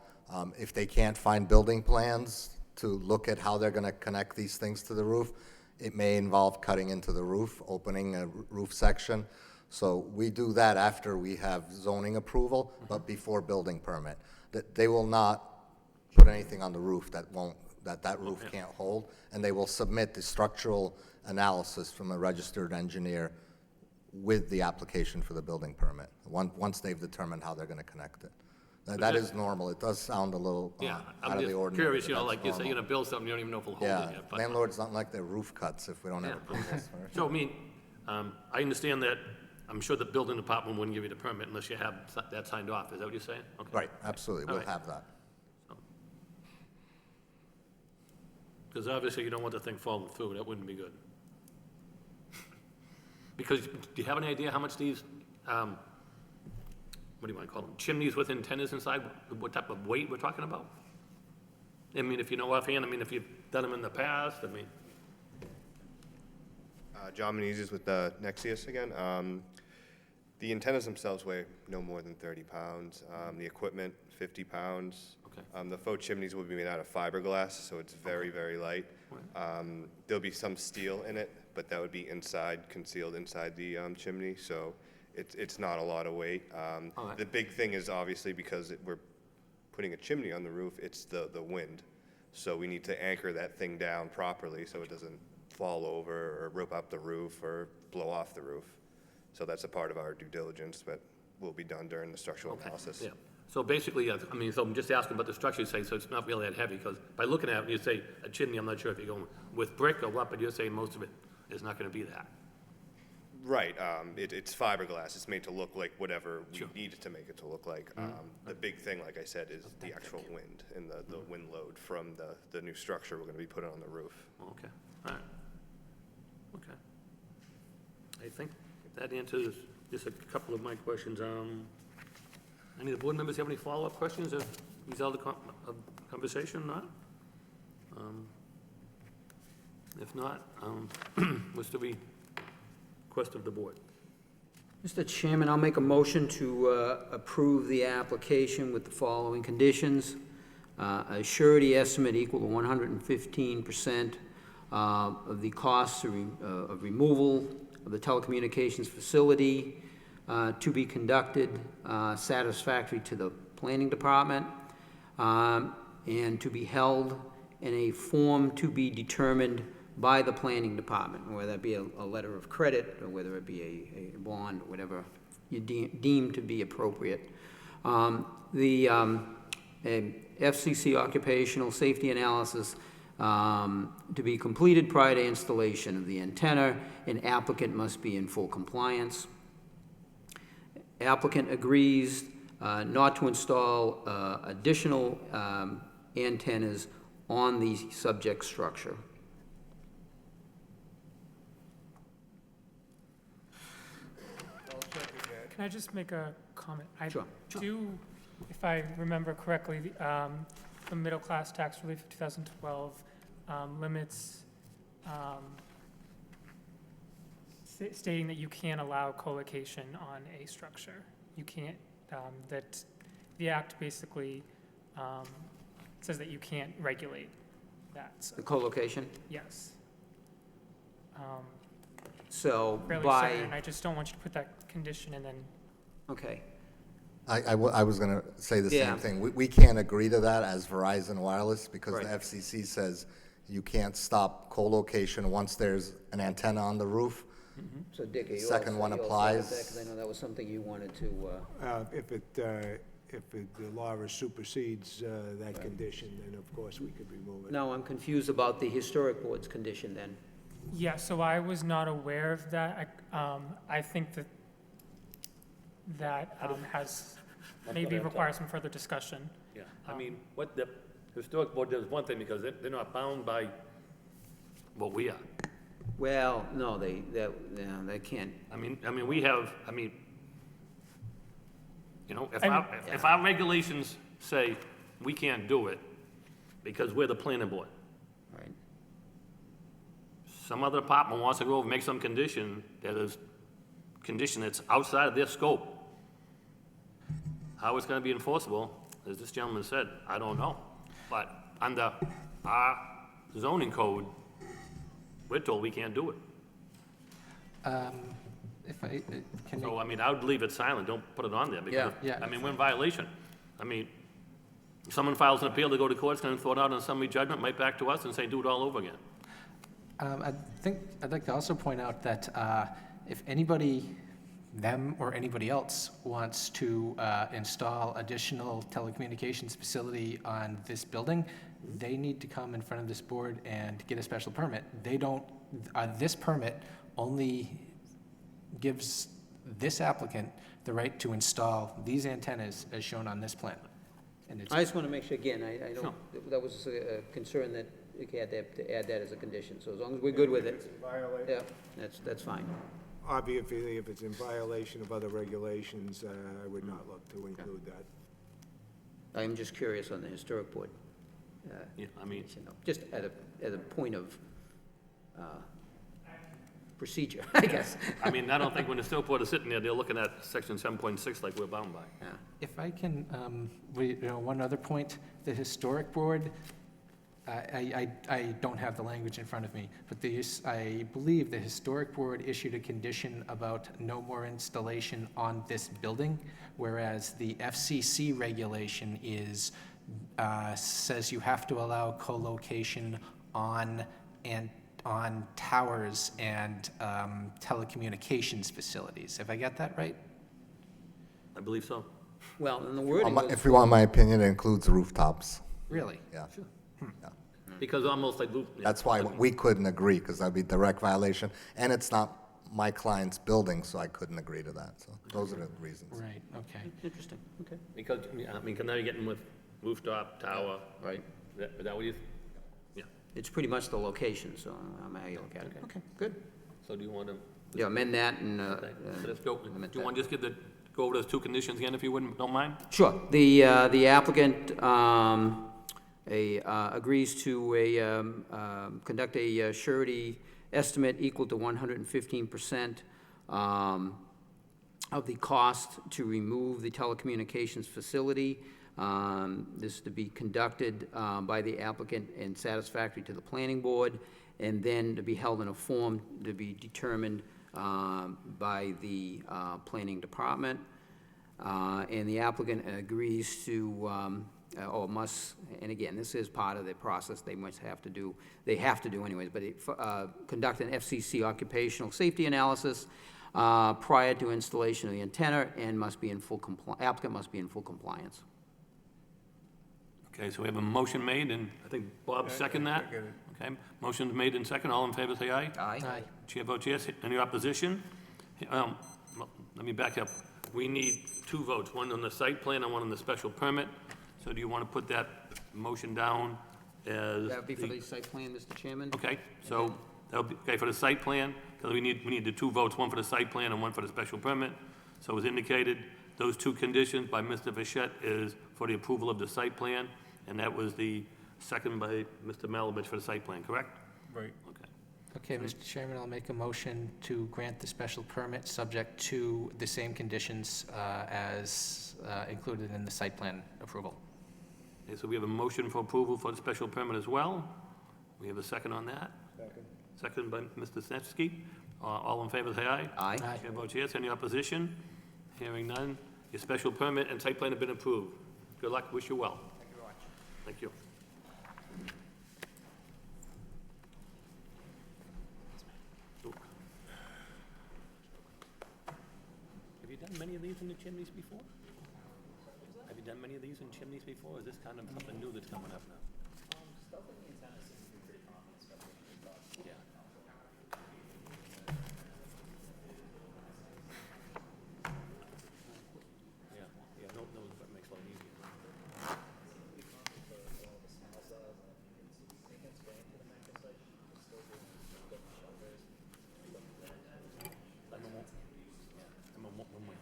if they can't find building plans to look at how they're going to connect these things to the roof, it may involve cutting into the roof, opening a roof section. So we do that after we have zoning approval, but before building permit. That they will not put anything on the roof that roof can't hold, and they will submit the structural analysis from a registered engineer with the application for the building permit, once they've determined how they're going to connect it. That is normal. It does sound a little Yeah, out I'm of the just ordinary. curious, but like that's you say, you're normal. gonna build something, you don't even know if it'll hold it Yeah, yet. But landlords don't like their roof cuts if we don't have Yeah. approvals first. So, I mean, I understand that, I'm sure the building department wouldn't give you the permit unless you have that signed off, is that what you're saying? Okay. Right, absolutely, we'll All right. have that. Because obviously you don't want the thing falling through, that wouldn't be good. Because, do you have any idea how much these, what do you want to call them, chimneys with antennas inside, what type of weight we're talking about? I mean, if you know offhand, I mean, if you've done them in the past, I mean, John Menezes with Nexius again. The antennas themselves weigh no more than 30 pounds. The equipment, 50 pounds. Okay. The faux chimneys will be made out of fiberglass, so it's very, very light. There'll be some steel in it, but that would be inside, concealed inside the chimney, so it's not a lot of weight. All right. The big thing is obviously because we're putting a chimney on the roof, it's the wind. So we need to anchor that thing down properly so it doesn't fall over or rip up the roof or blow off the roof. So that's a part of our due diligence that will be done during the structural analysis. Yeah. So basically, I mean, so I'm just asking about the structure, you say, so it's not really that heavy, because by looking at it, you say a chimney, I'm not sure if you're going with brick or what, but you're saying most of it is not gonna be that. Right, it's fiberglass, it's made to look like whatever we Sure. need it to make it to look like. The big thing, like I said, is the actual wind and the wind load from the new structure we're gonna be putting on the roof. Okay, all right. Okay. I think that answers just a couple of my questions. Any of the board members have any follow-up questions of result of conversation, not? If not, what's the request of the board? Mr. Chairman, I'll make a motion to approve the application with the following conditions. A surety estimate equal to 115% of the costs of removal of the telecommunications facility to be conducted satisfactory to the planning department and to be held in a form to be determined by the planning department, whether that be a letter of credit or whether it be a bond, or whatever you deem to be appropriate. The FCC occupational safety analysis to be completed prior to installation of the antenna, and applicant must be in full compliance. Applicant agrees not to install additional antennas on the subject structure. Can I just make a comment? Sure. Do, if I remember correctly, the middle-class tax relief of 2012 limits stating that you can't allow co-location on a structure. You can't, that the act basically says that you can't regulate that, so, The co-location? yes. So Fairly by, certain, I just don't want you to put that condition and then, okay, I was going to say the Yeah. same thing. We can't agree to that as Verizon Wireless because the Right. FCC says you can't stop co-location once there's an antenna on the roof. so Dick, are you Second also- one you also applies. have that? 'Cause I know that was something you wanted to, If the law supersedes that condition, then of course we could remove it. no, I'm confused about the historic board's condition then. yeah, so I was not aware of that. I think that has, maybe requires some further discussion. Yeah, I mean, what the historic board does one thing, because they're not bound by what we are. Well, no, they can't. I mean, we have, you know, And- if our regulations say we can't do it because we're the planning board, Right. some other department wants to go over and make some condition that's outside of their scope. How it's gonna be enforceable, as this gentleman said, I don't know. But under our zoning code, we're told we can't do it. If I can So, make, I would leave it silent, don't put it on there, because, Yeah. we're in violation. If someone files an appeal to go to court, it's gonna throw it out on summary judgment, right back to us and say, do it all over again. I think, I'd like to also point out that if anybody, them or anybody else, wants to install additional telecommunications facility on this building, they need to come in front of this board and get a special permit. They don't, this permit only gives this applicant the right to install these antennas as shown on this plan. And it's, I just want to make sure, again, I don't, that was a concern that you had to add that as a condition, so as long as we're good with it, yeah, that's fine. Obviously, if it's in violation of other regulations, I would not look to include that. I'm just curious on the historic board. Yeah, Just at a point of procedure, I guess. I mean, I don't think when the snowboard is sitting there, they're looking at section 7.6 like we're bound by. Yeah. If I can, one other point, the historic board, I don't have the language in front of me, but I believe the historic board issued a condition about no more installation on this building, whereas the FCC regulation says you have to allow co-location on towers and telecommunications facilities. Have I got that right? I believe so. Well, and the wording was, If you want my opinion, it includes rooftops. Really? Yeah. Because almost like, That's why we couldn't agree, because that'd be direct violation, and it's not my client's building, so I couldn't agree to that. So those are the reasons. Right, okay. interesting, okay. because, I mean, 'cause now you're getting with rooftop, tower, Right. is that what you, yeah. It's pretty much the location, so I'm how you look at it. Okay, good. So do you want to, Yeah, amend that and, okay, so let's go, do amend you that. want to just go over those two conditions again, if you wouldn't, don't mind? Sure. The applicant agrees to conduct a surety estimate equal to 115% of the cost to remove the telecommunications facility. This is to be conducted by the applicant and satisfactory to the planning board, and then to be held in a form to be determined by the planning department. And the applicant agrees to, or must, and again, this is part of the process they have to do anyways, but conduct an FCC occupational safety analysis prior to installation of the antenna, and applicant must be in full compliance. Okay, so we have a motion made, and I think Bob seconded that. Okay, motion's made and second, all in favor, say aye. Aye. Chair votes yes. Any opposition? Well, let me back up. We need two votes, one on the site plan and one on the special permit. So do you want to put that motion down as? That would be for the site plan, Mr. Chairman? Okay, so that'll be, okay, for the site plan, because we need the two votes, one for the site plan and one for the special permit. So as indicated, those two conditions by Mr. Fischett is for the approval of the site plan, and that was the second by Mr. Malovich for the site plan, correct? Right. Okay. Okay, Mr. Chairman, I'll make a motion to grant the special permit subject to the same conditions as included in the site plan approval. Okay, so we have a motion for approval for the special permit as well. We have a second on that. Second by Mr. Snetsky. All in favor, say aye. Aye. Aye. Chair votes yes. Any opposition? Hearing none. Your special permit and site plan have been approved. Good luck. Wish you well. Thank you very much. Thank you. Have you done many of these in the chimneys before? Have you done many of these in chimneys before? Or is this kind of something new that's coming up now? Yeah. Yeah, no, that makes it a lot easier.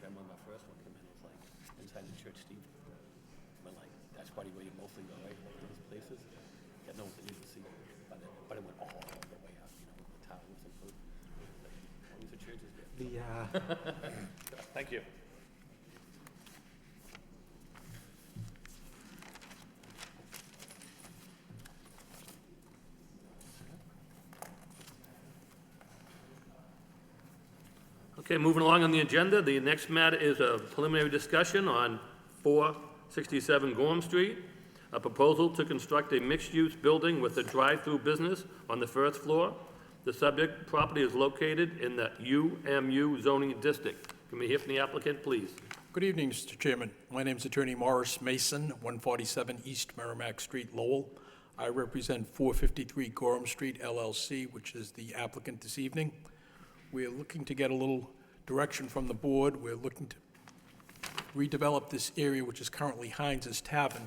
When my first one came in, it was like, inside the church, Steve, but like, that's probably where you mostly go, right, like those places? Yeah, no, you can see, but it went all the way up, you know, with the towers and food. All these churches there. Thank you. Okay, moving along on the agenda, the next matter is a preliminary discussion on 467 Gorham Street, a proposal to construct a mixed-use building with a drive-through business on the first floor. The subject property is located in the UMU zoning district. Can we hear from the applicant, please? Good evening, Mr. Chairman. My name is Attorney Morris Mason, 147 East Merrimack Street, Lowell. I represent 453 Gorham Street LLC, which is the applicant this evening. We're looking to get a little direction from the board. We're looking to redevelop this area, which is currently Heinz's Tavern,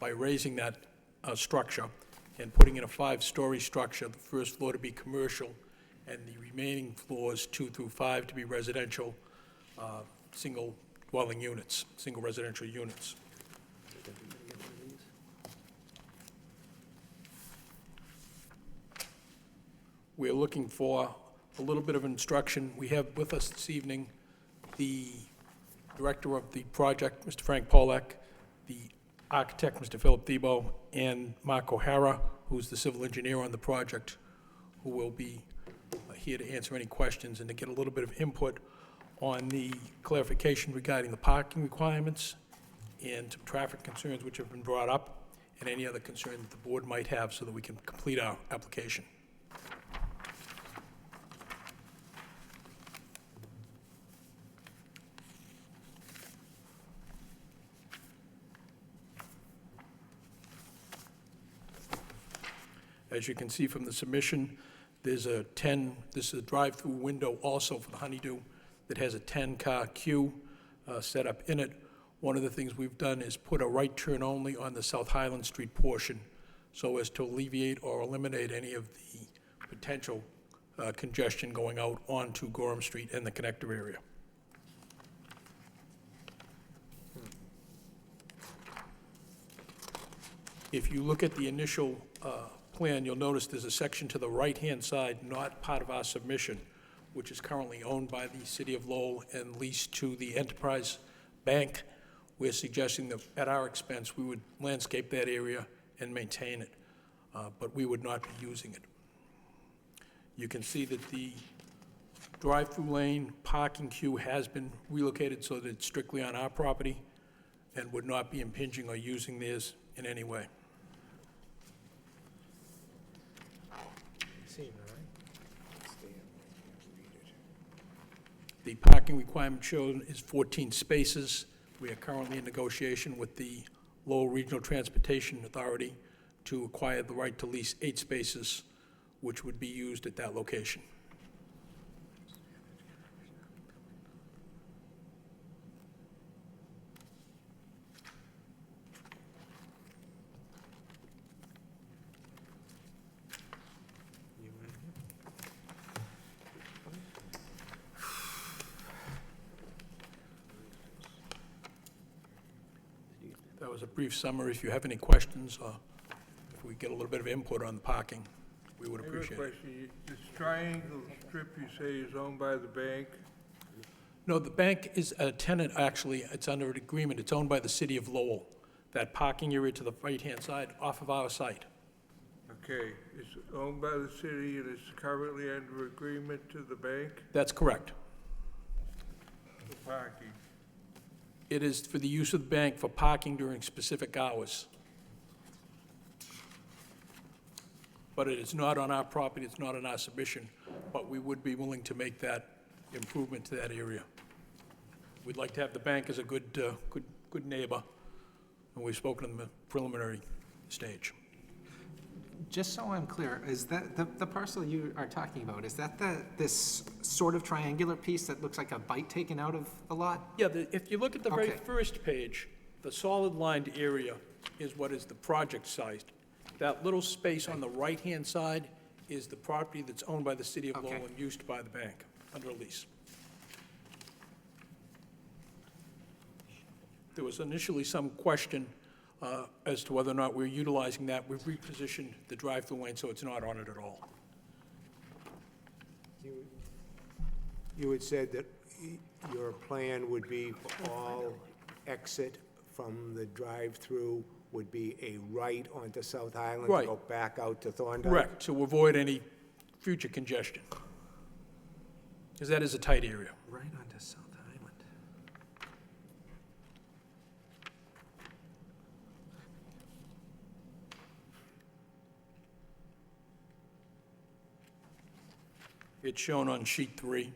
by raising that structure and putting in a 5-story structure, the first floor to be commercial, and the remaining floors, 2 through 5, to be residential, single dwelling units, single residential units. We're looking for a little bit of instruction. We have with us this evening the director of the project, Mr. Frank Polak, the architect, Mr. Philip Thebo, and Mark O'Hara, who's the civil engineer on the project, who will be here to answer any questions and to get a little bit of input on the clarification regarding the parking requirements and some traffic concerns which have been brought up, and any other concern that the board might have so that we can complete our application. As you can see from the submission, there's a this is a drive-through window also for the Honeydew that has a 10-car queue set up in it. One of the things we've done is put a right turn only on the South Highland Street portion so as to alleviate or eliminate any of the potential congestion going out onto Gorham Street and the connector area. If you look at the initial plan, you'll notice there's a section to the right-hand side, not part of our submission, which is currently owned by the City of Lowell and leased to the Enterprise Bank. We're suggesting that at our expense, we would landscape that area and maintain it, but we would not be using it. You can see that the drive-through lane parking queue has been relocated so that it's strictly on our property and would not be impinging or using theirs in any way. The parking requirement shown is 14 spaces. We are currently in negotiation with the Lowell Regional Transportation Authority to acquire the right to lease 8 spaces, which would be used at that location. That was a brief summary. If you have any questions, or if we get a little bit of input on the parking, we would appreciate it. I have a question. This triangle strip you say is owned by the bank? No, the bank is a tenant, actually. It's under an agreement. It's owned by the City of Lowell. That parking area to the right-hand side, off of our site. Okay, it's owned by the city and it's currently under agreement to the bank That's correct. for parking? It is for the use of the bank for parking during specific hours. But it is not on our property, it's not on our submission, but we would be willing to make that improvement to that area. We'd like to have the bank as a good neighbor, and we've spoken in the preliminary stage. Just so I'm clear, is that, the parcel you are talking about, is that this sort of triangular piece that looks like a bite taken out of the lot? Yeah, if you look at the very Okay. first page, the solid lined area is what is the project site. That little space on the right-hand side is the property that's owned by the City of Lowell Okay. and used by the bank under a lease. There was initially some question as to whether or not we're utilizing that. We've repositioned the drive-through lane so it's not on it at all. You had said that your plan would be for all exit from the drive-through would be a right onto South Highland Right. to go back out to Thorndike? Correct, to avoid any future congestion, because that is a tight area. Right onto South Highland. It's shown on sheet 3.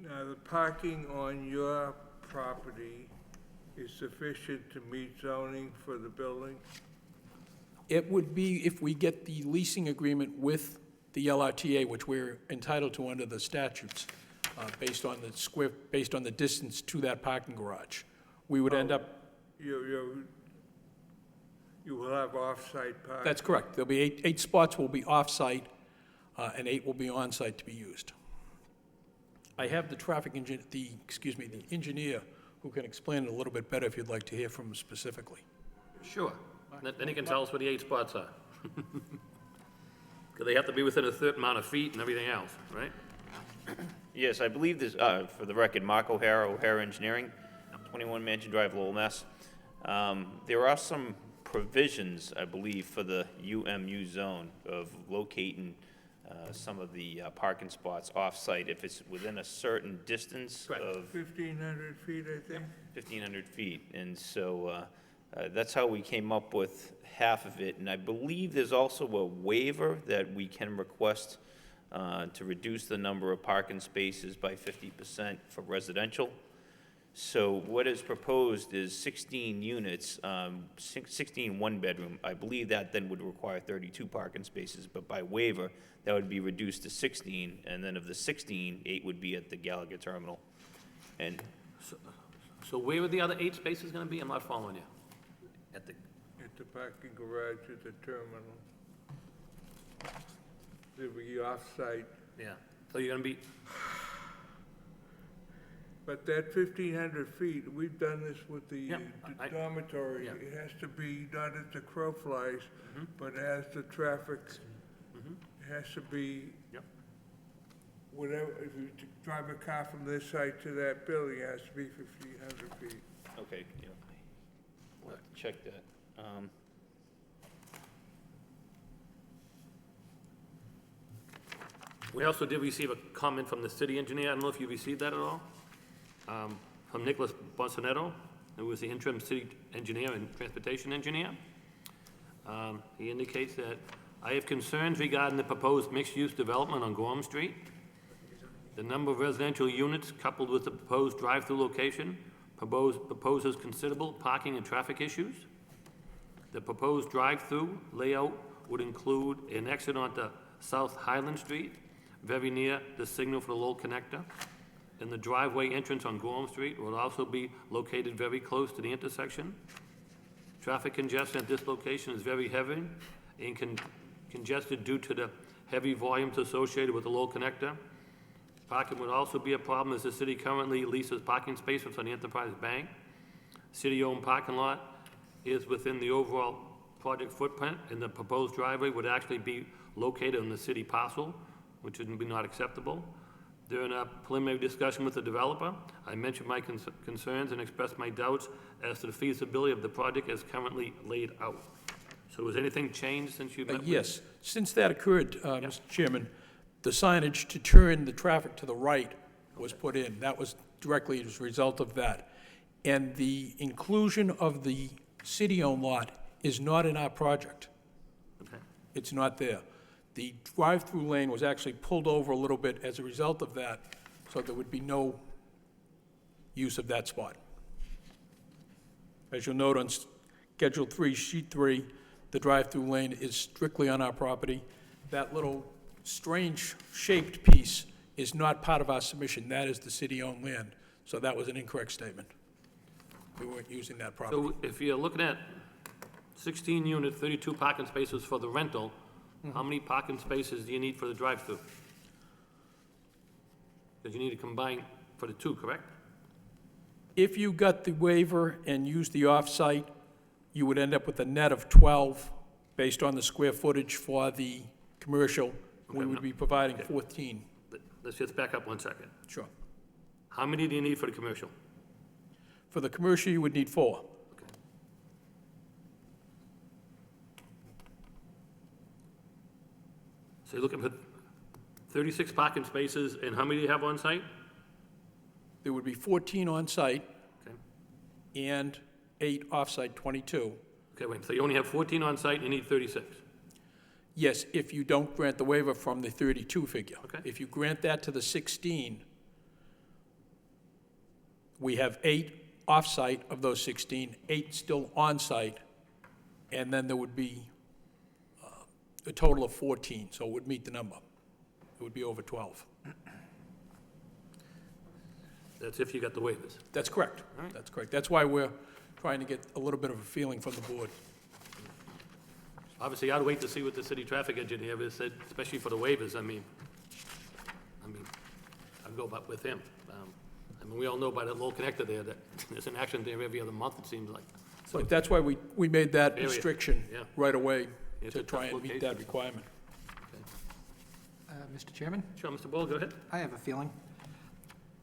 Now, the parking on your property is sufficient to meet zoning for the building? It would be if we get the leasing agreement with the LRTA, which we're entitled to under the statutes, based on the distance to that parking garage. We would end up, You will have off-site parking? that's correct. There'll be eight spots will be off-site, and 8 will be on-site to be used. I have the the engineer who can explain it a little bit better if you'd like to hear from him specifically. Sure. Then he can tell us where the 8 spots are. Because they have to be within a certain amount of feet and everything else, right? Yes, I believe this, for the record, Mark O'Hara, O'Hara Engineering, 21 Mansion Drive, Lowell, Mass. There are some provisions, I believe, for the UMU zone of locating some of the parking spots off-site if it's within a certain distance Correct. of 1,500 feet, I think. 1,500 feet. And so that's how we came up with half of it. And I believe there's also a waiver that we can request to reduce the number of parking spaces by 50% for residential. So what is proposed is 16 units, 16 one-bedroom. I believe that then would require 32 parking spaces, but by waiver, that would be reduced to 16, and then of the 16, 8 would be at the Gallagher terminal. And So where are the other 8 spaces gonna be? I'm not following you. At the parking garage at the terminal. They'll be off-site. Yeah. So you're gonna be, But that 1,500 feet, we've done this with the Yeah, I- dormitory. yeah. It has to be not as the crow flies, but as the traffic. It has to be Yep. whatever, if you drive a car from this site to that building, it has to be 1,500 feet. okay, yeah, we'll have to check that. we also did receive a comment from the city engineer. I don't know if you received that at all. From Nicholas Bonsanetto, who was the interim city engineer and transportation engineer. He indicates that I have concerns regarding the proposed mixed-use development on Gorham Street. The number of residential units coupled with the proposed drive-through location proposes considerable parking and traffic issues. The proposed drive-through layout would include an exit onto South Highland Street, very near the signal for the Lowell connector. And the driveway entrance on Gorham Street will also be located very close to the intersection. Traffic congestion at this location is very heavy and congested due to the heavy volumes associated with the Lowell connector. Parking would also be a problem as the city currently leases parking spaces on the Enterprise Bank. City-owned parking lot is within the overall project footprint, and the proposed driveway would actually be located on the city parcel, which would be not acceptable. During a preliminary discussion with the developer, I mentioned my concerns and expressed my doubts as to the feasibility of the project as currently laid out. So has anything changed since you met with? Yes, since that occurred, Mr. Chairman, the signage to turn the traffic to the right was put in. That was directly as a result of that. And the inclusion of the city-owned lot is not in our project. Okay. It's not there. The drive-through lane was actually pulled over a little bit as a result of that, so there would be no use of that spot. As you'll note on Schedule 3, Sheet 3, the drive-through lane is strictly on our property. That little strange-shaped piece is not part of our submission. That is the city-owned land, so that was an incorrect statement. We weren't using that property. So if you're looking at 16 units, 32 parking spaces for the rental, how many parking spaces do you need for the drive-through? Because you need to combine for the 2, correct? If you got the waiver and used the off-site, you would end up with a net of 12 based on the square footage for the commercial. We would be providing 14. Let's just back up 1 second. Sure. How many do you need for the commercial? For the commercial, you would need 4. Okay. So you're looking for 36 parking spaces, and how many do you have on site? There would be 14 on-site Okay. and 8 off-site, 22. Okay, wait, so you only have 14 on site, you need 36. Yes, if you don't grant the waiver from the 32 figure. Okay. If you grant that to the 16, we have 8 off-site of those 16, 8 still on-site, and then there would be a total of 14, so it would meet the number. It would be over 12. That's if you got the waivers. That's correct. All right. That's correct. That's why we're trying to get a little bit of a feeling from the board. Obviously, I'd wait to see what the city traffic engineer has said, especially for the waivers. I mean, I'd go back with him. We all know by that little connector there that there's an accident there every other month, it seems like. So that's why we made that Area, restriction yeah. right away It's to a try tough and meet that location. requirement. Mr. Chairman? Sure, Mr. Boyle, go ahead. I have a feeling.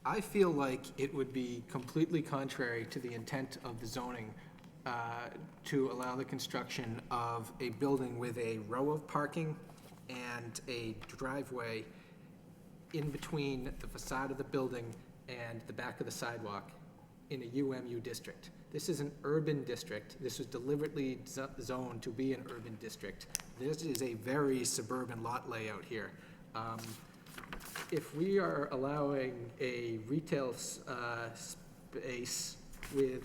I feel like it would be completely contrary to the intent of the zoning to allow the construction of a building with a row of parking and a driveway in between the facade of the building and the back of the sidewalk in a UMU district. This is an urban district. This was deliberately zoned to be an urban district. This is a very suburban lot layout here. If we are allowing a retail space with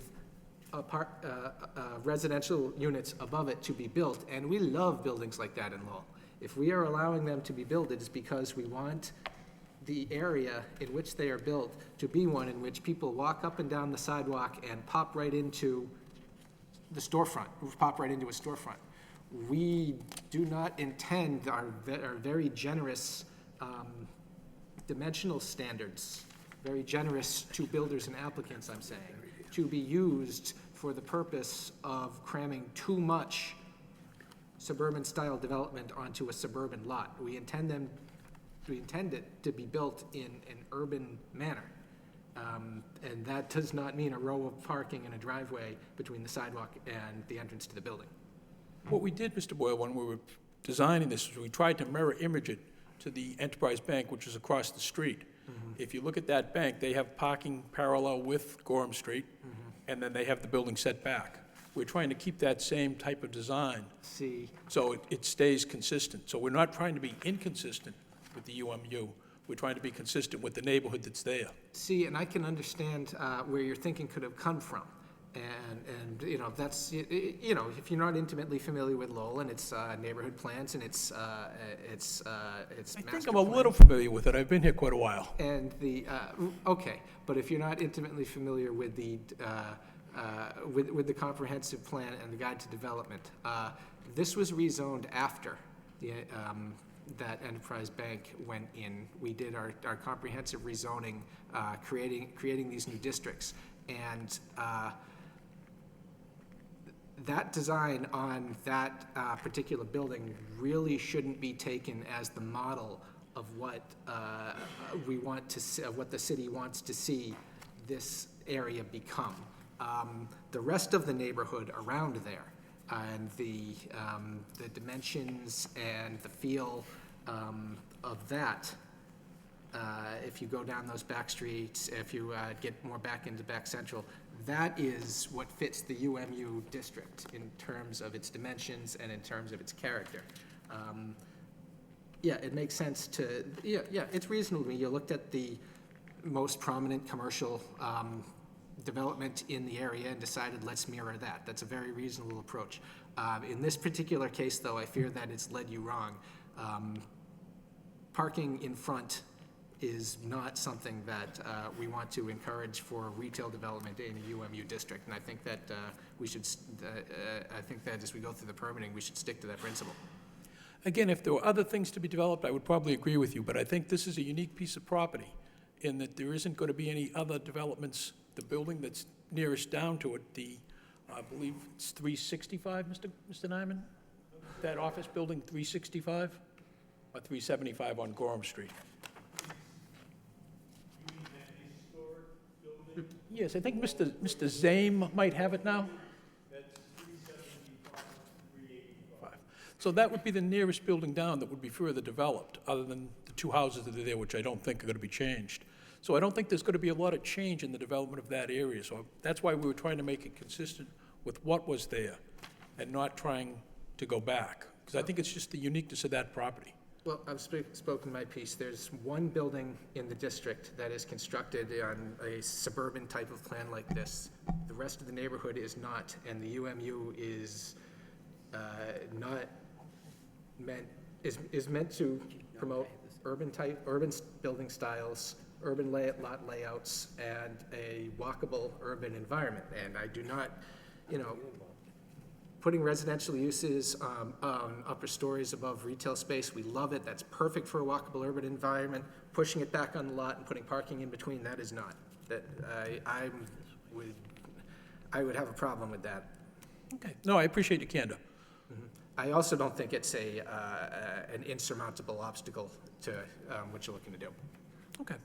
residential units above it to be built, and we love buildings like that in Lowell, if we are allowing them to be built, it is because we want the area in which they are built to be one in which people walk up and down the sidewalk and pop right into the storefront, pop right into a storefront. We do not intend our very generous dimensional standards, very generous to builders and applicants, I'm saying, to be used for the purpose of cramming too much suburban-style development onto a suburban lot. We intend it to be built in an urban manner. And that does not mean a row of parking and a driveway between the sidewalk and the entrance to the building. What we did, Mr. Boyle, when we were designing this, was we tried to mirror image it to the Enterprise Bank, which is across the street. If you look at that bank, they have parking parallel with Gorham Street, and then they have the building set back. We're trying to keep that same type of design, See, so it stays consistent. So we're not trying to be inconsistent with the UMU. We're trying to be consistent with the neighborhood that's there. and I can understand where your thinking could have come from. And you know, that's, you know, if you're not intimately familiar with Lowell and its neighborhood plans and its I think master I'm a plan, little familiar with it. I've been here quite a while. and the, okay, but if you're not intimately familiar with the, with the comprehensive plan and the guide to development, this was rezoned after the, that Enterprise Bank went in. We did our comprehensive rezoning, creating these new districts. And that design on that particular building really shouldn't be taken as the model of what we want to see, of what the city wants to see this area become. The rest of the neighborhood around there and the dimensions and the feel of that, if you go down those back streets, if you get more back into back central, that is what fits the UMU district in terms of its dimensions and in terms of its character. Yeah, it makes sense to, yeah, it's reasonable to me. You looked at the most prominent commercial development in the area and decided, let's mirror that. That's a very reasonable approach. In this particular case, though, I fear that it's led you wrong. Parking in front is not something that we want to encourage for retail development in a UMU district. And I think that we should, I think that as we go through the permitting, we should stick to that principle. Again, if there were other things to be developed, I would probably agree with you, but I think this is a unique piece of property in that there isn't going to be any other developments. The building that's nearest down to it, I believe it's 365, Mr. Nyman? That office building, 365 or 375 on Gorham Street? Yes, I think Mr. Zame might have it now. That's 375, 385. So that would be the nearest building down that would be further developed, other than the two houses that are there, which I don't think are going to be changed. So I don't think there's going to be a lot of change in the development of that area. So that's why we were trying to make it consistent with what was there and not trying to go back, because I think it's just the uniqueness of that property. Well, I've spoken my piece. There's one building in the district that is constructed on a suburban type of plan like this. The rest of the neighborhood is not, and the UMU is not meant, is meant to promote urban building styles, urban lot layouts, and a walkable urban environment. And I do not, you know, putting residential uses on upper stories above retail space, we love it. That's perfect for a walkable urban environment. Pushing it back on the lot and putting parking in between, that is not. That I would have a problem with that. Okay, no, I appreciate your candor. I also don't think it's an insurmountable obstacle to what you're looking to do. Okay.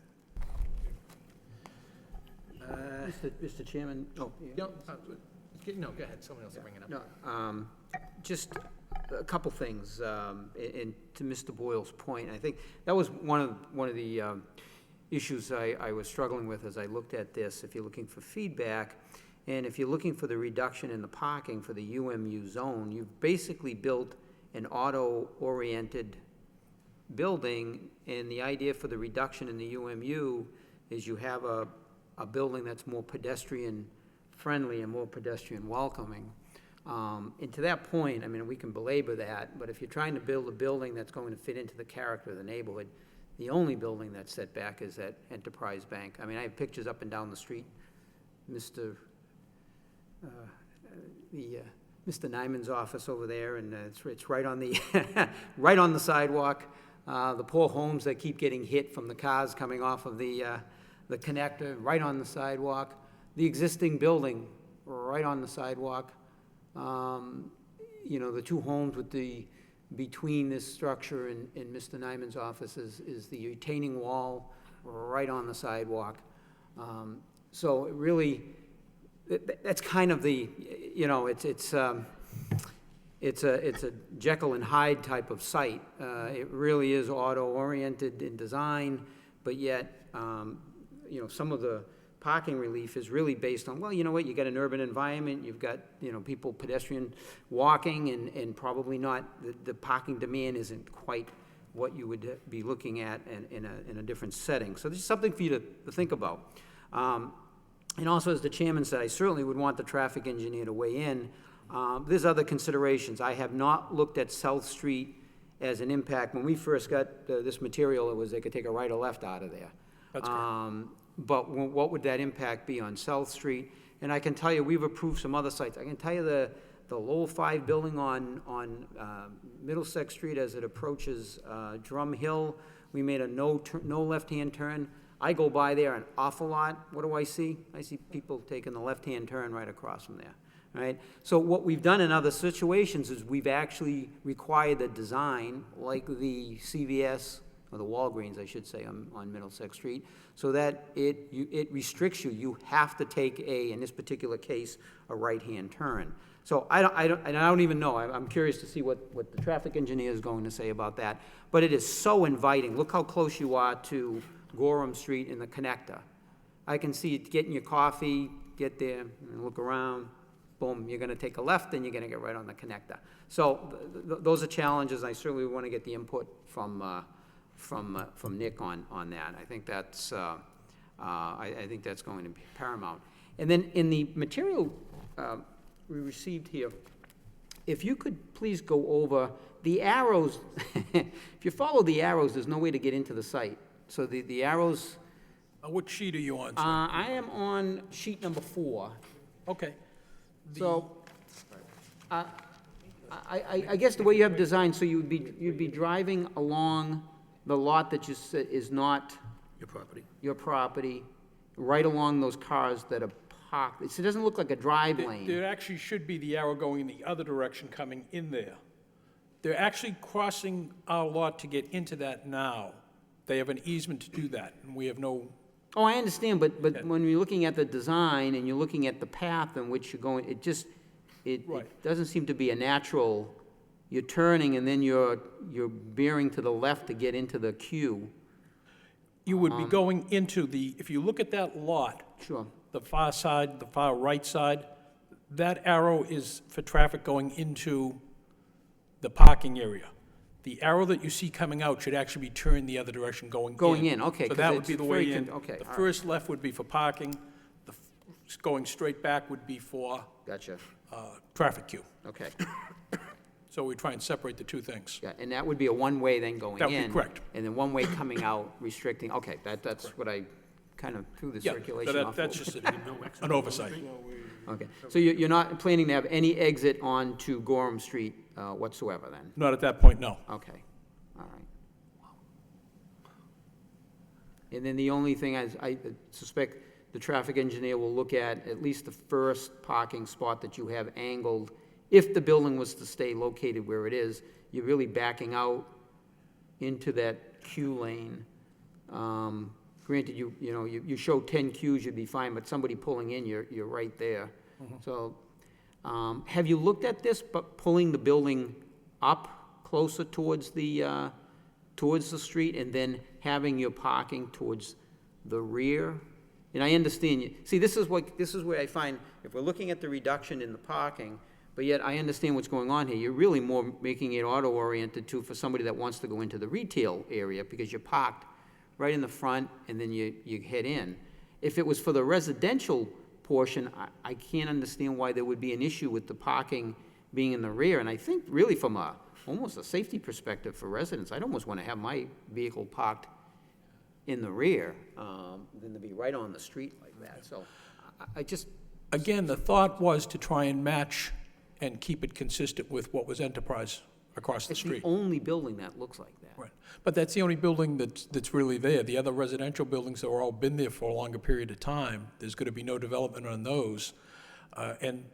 Mr. Chairman, oh, yeah. No, go ahead, someone else will bring it up. No, just a couple things, and to Mr. Boyle's point, I think that was one of the issues I was struggling with as I looked at this. If you're looking for feedback, and if you're looking for the reduction in the parking for the UMU zone, you've basically built an auto-oriented building, and the idea for the reduction in the UMU is you have a building that's more pedestrian-friendly and more pedestrian-welcoming. And to that point, I mean, we can belabor that, but if you're trying to build a building that's going to fit into the character of the neighborhood, the only building that's set back is that Enterprise Bank. I mean, I have pictures up and down the street. Mr. Nyman's office over there, and it's right on the right on the sidewalk. The poor homes that keep getting hit from the cars coming off of the connector, right on the sidewalk. The existing building, right on the sidewalk. You know, the two homes between this structure and Mr. Nyman's office is the retaining wall right on the sidewalk. So it really, that's kind of the, you know, it's a Jekyll and Hyde type of site. It really is auto-oriented in design, but yet, you know, some of the parking relief is really based on, well, you know what, you got an urban environment, you've got, you know, people pedestrian walking, and probably not, the parking demand isn't quite what you would be looking at in a different setting. So this is something for you to think about. And also, as the chairman said, I certainly would want the traffic engineer to weigh in. There's other considerations. I have not looked at South Street as an impact. When we first got this material, it was they could take a right or left out of there. That's correct. But what would that impact be on South Street? And I can tell you, we've approved some other sites. I can tell you the Lowell 5 building on Middlesex Street as it approaches Drum Hill, we made a no left-hand turn. I go by there an awful lot. What do I see? I see people taking the left-hand turn right across from there, right? So what we've done in other situations is we've actually required the design, like the CVS, or the Walgreens, I should say, on Middlesex Street, so that it restricts you. You have to take in this particular case, a right-hand turn. So I don't even know. I'm curious to see what the traffic engineer is going to say about that. But it is so inviting. Look how close you are to Gorham Street in the connector. I can see it getting your coffee, get there, and look around, boom, you're gonna take a left and you're gonna get right on the connector. So those are challenges. I certainly want to get the input from Nick on that. I think that's I think that's going to be paramount. And then in the material we received here, if you could please go over the arrows. If you follow the arrows, there's no way to get into the site. So the arrows. What sheet are you on, sir? I am on sheet number 4. Okay. So, I guess the way you have designed, so you'd be driving along the lot that you said is not your property, right along those cars that are parked. It doesn't look like a drive lane. There actually should be the arrow going in the other direction coming in there. They're actually crossing our lot to get into that now. They have an easement to do that, and we have no... Oh, I understand, but when you're looking at the design and you're looking at the path in which you're going, it doesn't seem to be a natural, you're turning and then you're bearing to the left to get into the queue. You would be going into if you look at that lot, Sure. the far side, the far right side, that arrow is for traffic going into the parking area. The arrow that you see coming out should actually be turned the other direction going in. Going in, okay, So 'cause that would it's be the way very in. okay, The all right. first left would be for parking, going straight back would be for Gotcha, traffic queue. okay. So we try and separate the two things. Yeah, and that would be a one-way then going in. That would be correct. And then one-way coming out restricting, okay, that's what I kind of threw the Yeah, circulation off. that's just an oversight. Okay, so you're not planning to have any exit onto Gorham Street whatsoever then? Not at that point, no. Okay, all right. And then the only thing I suspect the traffic engineer will look at least the first parking spot that you have angled. If the building was to stay located where it is, you're really backing out into that queue lane. Granted, you show 10 queues, you'd be fine, but somebody pulling in, you're right there. So, have you looked at this, but pulling the building up closer towards the street and then having your parking towards the rear? And I understand you, see, this is where I find, if we're looking at the reduction in the parking, but yet I understand what's going on here, you're really more making it auto-oriented too for somebody that wants to go into the retail area, because you're parked right in the front and then you head in. If it was for the residential portion, I can't understand why there would be an issue with the parking being in the rear. And I think really from almost a safety perspective for residents, I'd almost want to have my vehicle parked in the rear than to be right on the street like that. So I just... Again, the thought was to try and match and keep it consistent with what was Enterprise across the It's street. the only building that looks like that. Right. But that's the only building that's really there. The other residential buildings that are all been there for a longer period of time, there's going to be no development on those. And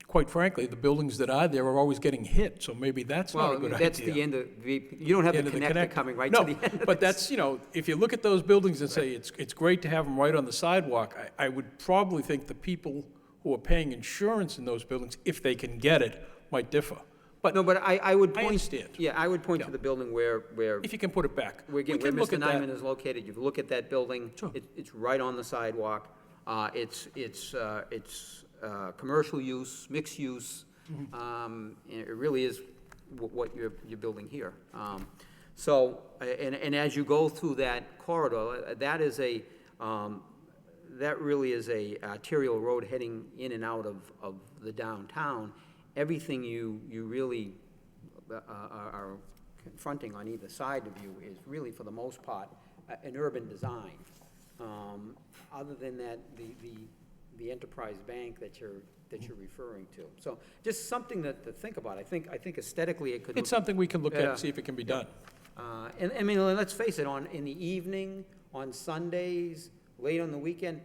quite frankly, the buildings that are there are always getting hit, so maybe that's not a good idea. That's the end of, you don't have the End of the connector connect- coming right No, to the end of but it. that's, if you look at those buildings and say, it's great to have them right on the sidewalk, I would probably think the people who are paying insurance in those buildings, if they can get it, might differ. But No, but I would point... understand. Yeah, I would point to Yeah. the building where if you can put it back, where we Mr. can look at Nyman that. is located, you look at that building, Sure. it's right on the sidewalk. It's commercial use, mixed use. Mm-hmm. And it really is what you're building here. So, and as you go through that corridor, that really is a arterial road heading in and out of the downtown. Everything you really are confronting on either side of you is really, for the most part, an urban design. Other than that, the Enterprise Bank that you're referring to. So just something to think about. I think aesthetically it could. It's something we can look at Yeah. and see if it can be done. And I mean, let's face it, in the evening, on Sundays, late on the weekend,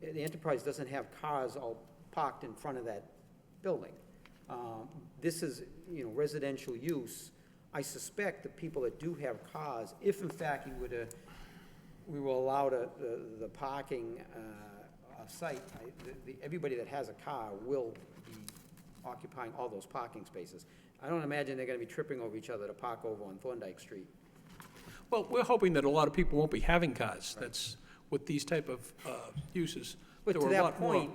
the Enterprise doesn't have cars all parked in front of that building. This is, residential use. I suspect the people that do have cars, if in fact we were allowed the parking site, everybody that has a car will be occupying all those parking spaces. I don't imagine they're gonna be tripping over each other to park over on Thorndike Street. Well, we're hoping that a lot of people won't be having cars. That's with these type of uses. But There to were a that lot more. point,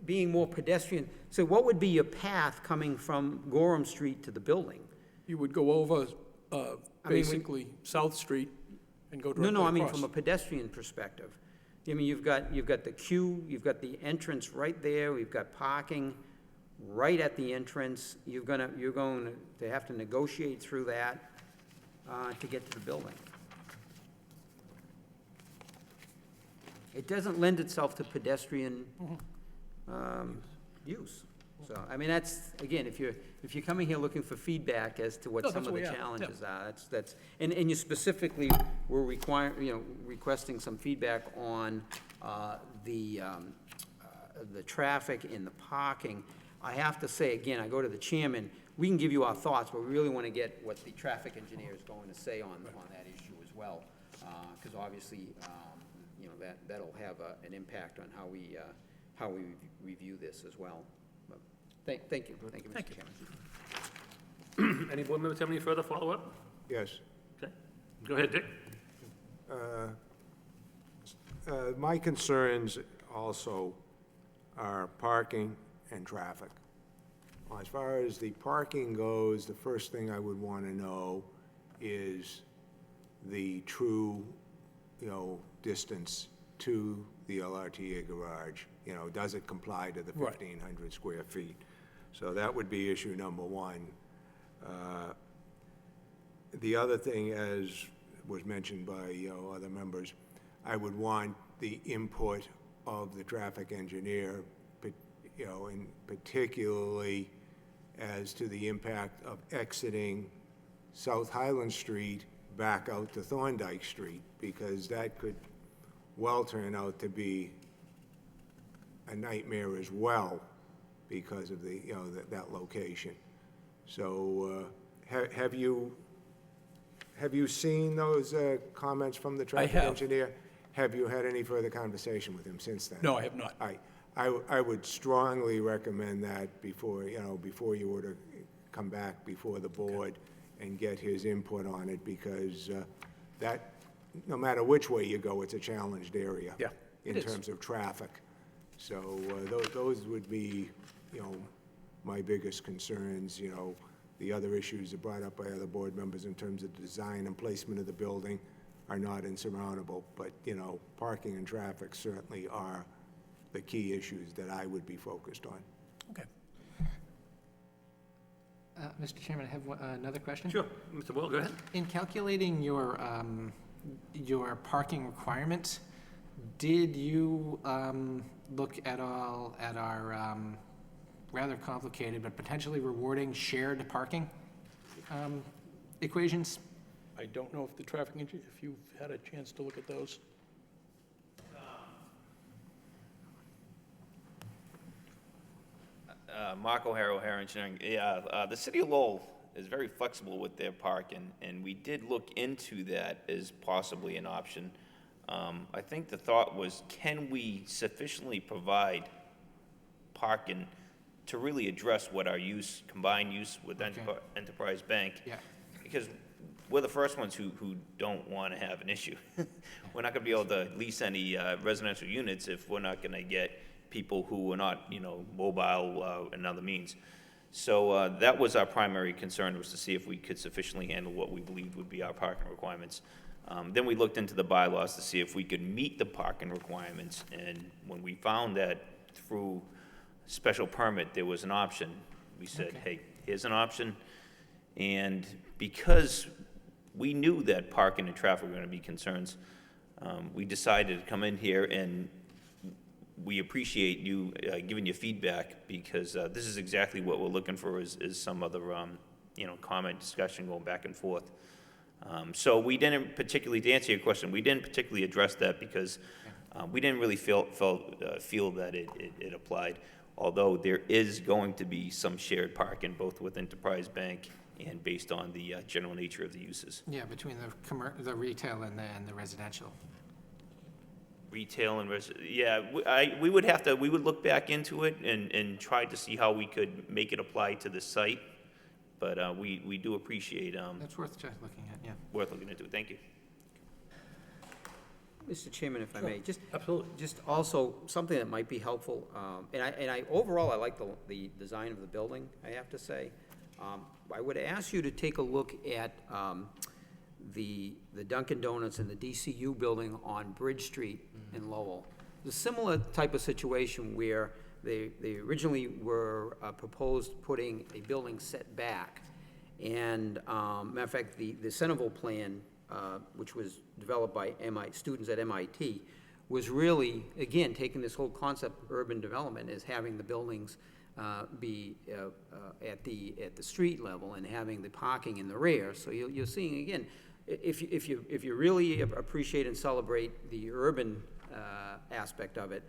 being more pedestrian, so what would be your path coming from Gorham Street to the building? You would go over we- basically South Street and go directly No, I mean, across. from a pedestrian perspective. I mean, you've got the queue, you've got the entrance right there, we've got parking right at the entrance. You're going to have to negotiate through that to get to the building. It doesn't lend itself to pedestrian use. So, I mean, that's, again, if you're coming here looking for feedback as to what No, some that's of what the we are, challenges are, and you specifically were requesting some feedback on the traffic and the parking. I have to say, again, I go to the chairman, we can give you our thoughts, but we really want to get what the traffic engineer is going to say on that issue as well. Because obviously, that'll have an impact on how we review this as well. But thank you, Mr. Chairman. Any board members have any further follow-up? Yes. Okay. Go ahead, Dick. My concerns also are parking and traffic. As far as the parking goes, the first thing I would want to know is the true, distance to the LRTA garage. Does it comply to the Right. 1,500 square feet? So that would be issue number one. The other thing, as was mentioned by, other members, I would want the input of the traffic engineer, and particularly as to the impact of exiting South Highland Street back out to Thorndike Street, because that could well turn out to be a nightmare as well because of the, you know, that location. So, have you seen those comments from the traffic have. engineer? Have you had any further conversation with him since then? No, I have not. I would strongly recommend that before, you know, before you were to come back before the board and get his input on it, because that, no matter which way you go, it's a challenged area. Yeah, In it is. terms of traffic. So those would be, you know, my biggest concerns, you know. The other issues are brought up by other board members in terms of design and placement of the building are not insurmountable, but, you know, parking and traffic certainly are the key issues that I would be focused on. Okay. Mr. Chairman, I have another question. Sure, Mr. Will, go ahead. In calculating your parking requirements, did you look at all at our rather complicated but potentially rewarding shared parking equations? I don't know if the traffic engineer, if you've had a chance to look at those. Mark O'Hara, O'Hara Engineering. Yeah, the city of Lowell is very flexible with their parking, and we did look into that as possibly an option. I think the thought was, can we sufficiently provide parking to really address what our use, combined use with Enterprise Bank? Yeah. Because we're the first ones who don't want to have an issue. We're not going to be able to lease any residential units if we're not going to get people who are not, you know, mobile and other means. So that was our primary concern, was to see if we could sufficiently handle what we believed would be our parking requirements. Then we looked into the bylaws to see if we could meet the parking requirements, and when we found that through special permit there was an option, we said, hey, here's an option. And because we knew that parking and traffic were going to be concerns, we decided to come in here, and we appreciate you giving your feedback, because this is exactly what we're looking for, is some other, you know, comment, discussion going back and forth. So we didn't particularly, to answer your question, we didn't particularly address that because we didn't really feel that it applied, although there is going to be some shared parking both with Enterprise Bank and based on the general nature of the uses. Yeah, between the retail and the residential. Retail and yeah, we would look back into it and try to see how we could make it apply to the site, but we do appreciate That's worth just looking at, yeah. worth looking into. Thank you. Mr. Chairman, if I may, just Absolutely. just also something that might be helpful, and I overall, I like the design of the building, I have to say. I would ask you to take a look at the Dunkin' Donuts and the DCU building on Bridge Street in Lowell. It's a similar type of situation where they originally were proposed putting a building set back. And, matter of fact, the Centerville plan, which was developed by students at MIT, was really, again, taking this whole concept of urban development as having the buildings be at the street level and having the parking in the rear. So you're seeing, again, if you really appreciate and celebrate the urban aspect of it,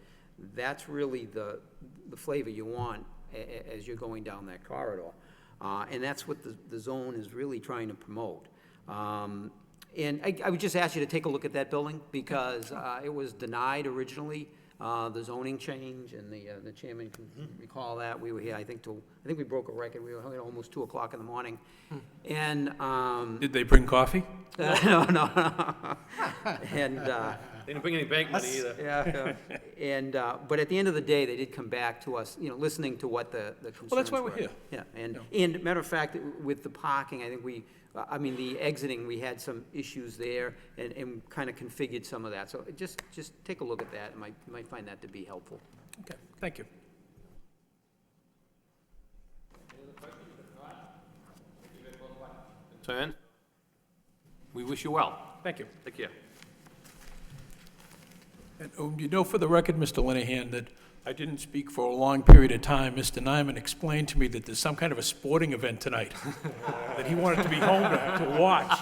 that's really the flavor you want as you're going down that corridor. And that's what the zone is really trying to promote. And I would just ask you to take a look at that building, because it was denied originally, the zoning change, and the chairman can recall that. We were here, I think we broke a record. We were here almost 2 o'clock in the morning. And Did they bring coffee? no. And They didn't bring any bank money either. yeah, and but at the end of the day, they did come back to us, you know, listening to what the concerns were. Well, that's why we're here. Yeah, and matter of fact, with the parking, I think the exiting, we had some issues there, and kind of configured some of that. So just take a look at that. You might find that to be helpful. Okay, thank you. Concern? We wish you well. Thank you. Take care. And you know, for the record, Mr. Linehan, that I didn't speak for a long period of time. Mr. Nyman explained to me that there's some kind of a sporting event tonight, that he wanted to be home to watch.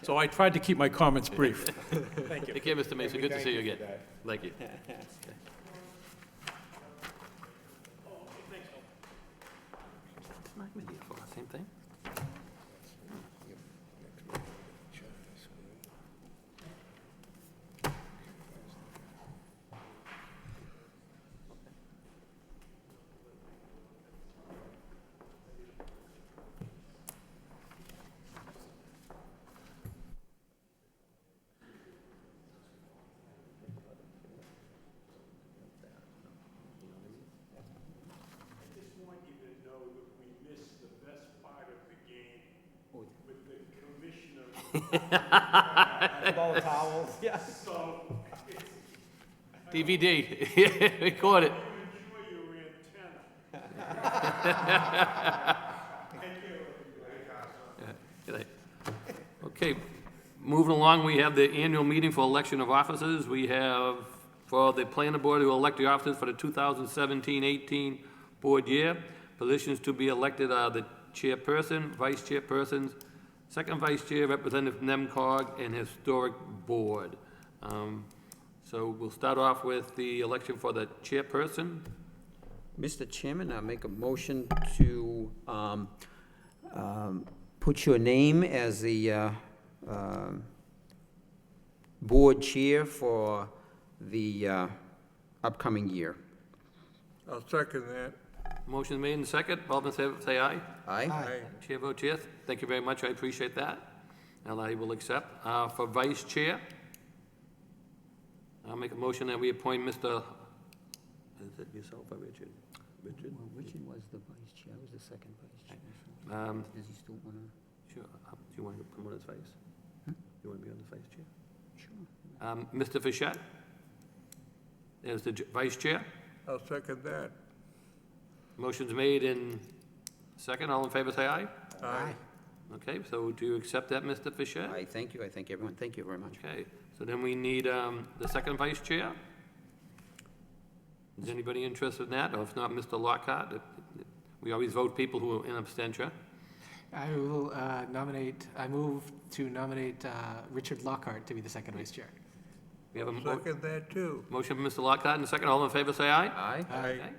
So I tried to keep my comments brief. Thank you. Take care, Mr. Mason. Good to see you again. Thank you. selectmen here for? Same thing? DVD, record it. Good night. Okay, moving along, we have the annual meeting for election of officers. We have, for the planning board to elect the officers for the 2017-18 board year. Positions to be elected are the chairperson, vice chairpersons, second vice chair, representative from NEMCOG, and historic board. So we'll start off with the election for the chairperson. Mr. Chairman, I make a motion to put your name as the board chair for the upcoming year. I'll second that. Motion made and second. All in favor, say aye. Aye? Aye. Chair votes yes. Thank you very much. I appreciate that. And I will accept. For vice chair, I'll make a motion that we appoint Mr. Is it yourself or Richard? Richard? Well, Richard was the vice chair, I was the second vice chair. Does he still want to? Sure. Do you want to come on as vice? You want to be on the vice chair? Sure. Mr. Fischett as the vice chair. I'll second that. Motion's made in second. All in favor, say aye. Aye. Okay, so do you accept that, Mr. Fischett? Aye, thank you, I thank everyone, thank you very much. Okay, so then we need the second vice chair. Is anybody interested in that? Or if not, Mr. Lockhart? We always vote people who are in abstention. I will I move to nominate Richard Lockhart to be the second vice chair. We have a Second that too. motion from Mr. Lockhart and a second. All in favor, say aye. Aye? Aye. Okay.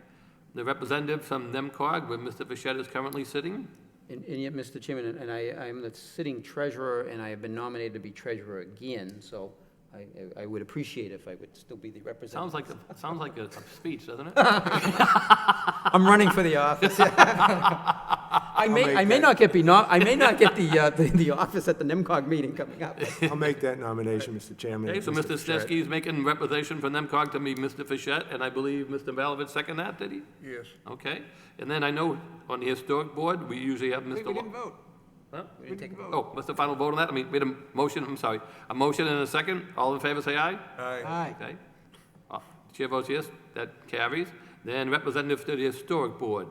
The representative from NEMCOG, where Mr. Fischett is currently sitting. And yet, Mr. Chairman, and I'm the sitting treasurer, and I have been nominated to be treasurer again, so I would appreciate if I would still be the representative. Sounds like a speech, doesn't it? I'm running for the office. I may not get the office at the NEMCOG meeting coming up. I'll make that nomination, Mr. Chairman. Okay, so Mr. Stetsky is making representation for NEMCOG to be Mr. Fischett, and I believe Mr. Malovich second that, did he? Yes. Okay, and then I know on the historic board, we usually have Mr. We didn't vote. Huh? We didn't take a vote. Oh, what's the final vote on that? I mean, we had a motion, I'm sorry. A motion and a second. All in favor, say aye. Aye. Aye. Okay. Chair votes yes, that carries. Then representative to the historic board,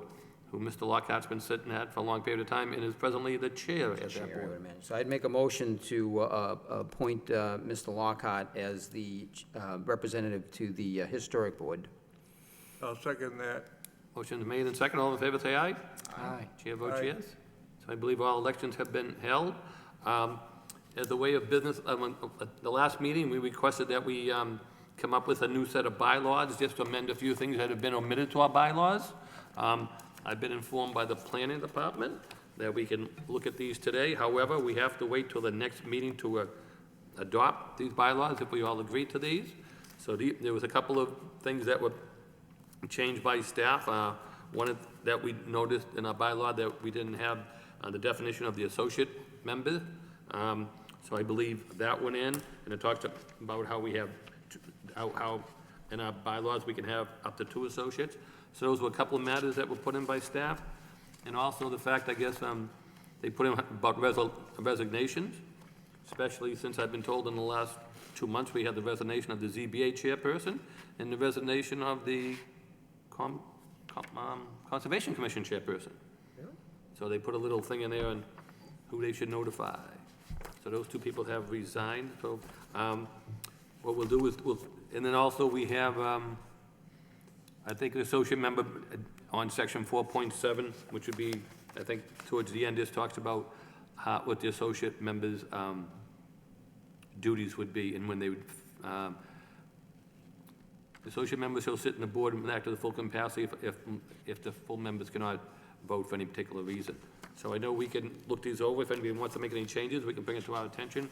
who Mr. Lockhart's been sitting at for a long period of time and is presently the chair at that Chair, I board. would imagine. So I'd make a motion to appoint Mr. Lockhart as the representative to the historic board. I'll second that. Motion is made and second. All in favor, say aye. Aye. Chair votes Aye. yes. So I believe all elections have been held. As a way of business, at the last meeting, we requested that we come up with a new set of bylaws, just to amend a few things that have been omitted to our bylaws. I've been informed by the planning department that we can look at these today. However, we have to wait till the next meeting to adopt these bylaws, if we all agree to these. So there was a couple of things that were changed by staff. One that we noticed in our bylaw that we didn't have the definition of the associate member. So I believe that went in, and it talks about how we have, how in our bylaws we can have up to 2 associates. So those were a couple of matters that were put in by staff. And also the fact, I guess, they put in about resignations, especially since I've been told in the last 2 months we had the resignation of the ZBA chairperson and the resignation of the Conservation Commission chairperson. So they put a little thing in there on who they should notify. So those 2 people have resigned. So what we'll do is, and then also we have, I think, an associate member on section 4.7, which would be, I think, towards the end, this talks about what the associate members' duties would be and when they would, the associate members shall sit in the board and act to the full capacity if the full members cannot vote for any particular reason. So I know we can look these over. If anybody wants to make any changes, we can bring it to our attention.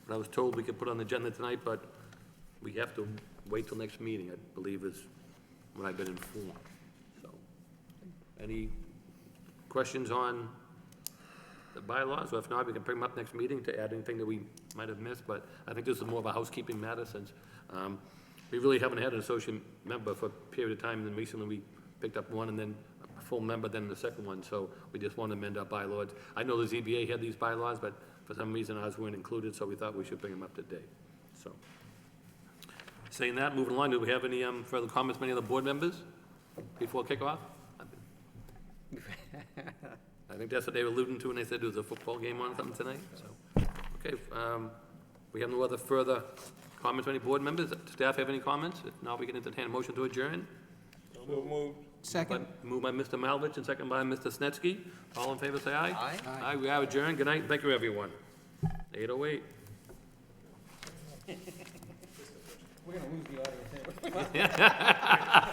But I was told we could put on the agenda tonight, but we have to wait till next meeting, I believe is what I've been informed. So, any questions on the bylaws? Or if not, we can bring them up next meeting to add anything that we might have missed. But I think this is more of a housekeeping matter since we really haven't had an associate member for a period of time. And then recently we picked up one and then a full member, then the second one. So we just want to amend our bylaws. I know the ZBA had these bylaws, but for some reason ours weren't included, so we thought we should bring them up to date. So, saying that, moving along, do we have any further comments from any of the board members before kickoff? I think that's what they were alluding to when they said there was a football game on or something tonight, so. Okay, we have no other further comments from any board members? Staff have any comments? If not, we can entertain a motion to adjourn. So moved. Second? Moved by Mr. Malovich and second by Mr. Snetsky. All in favor, say aye. Aye. Aye, we are adjourned. Good night, thank you, everyone. 8:08. We're gonna lose the audience anyway.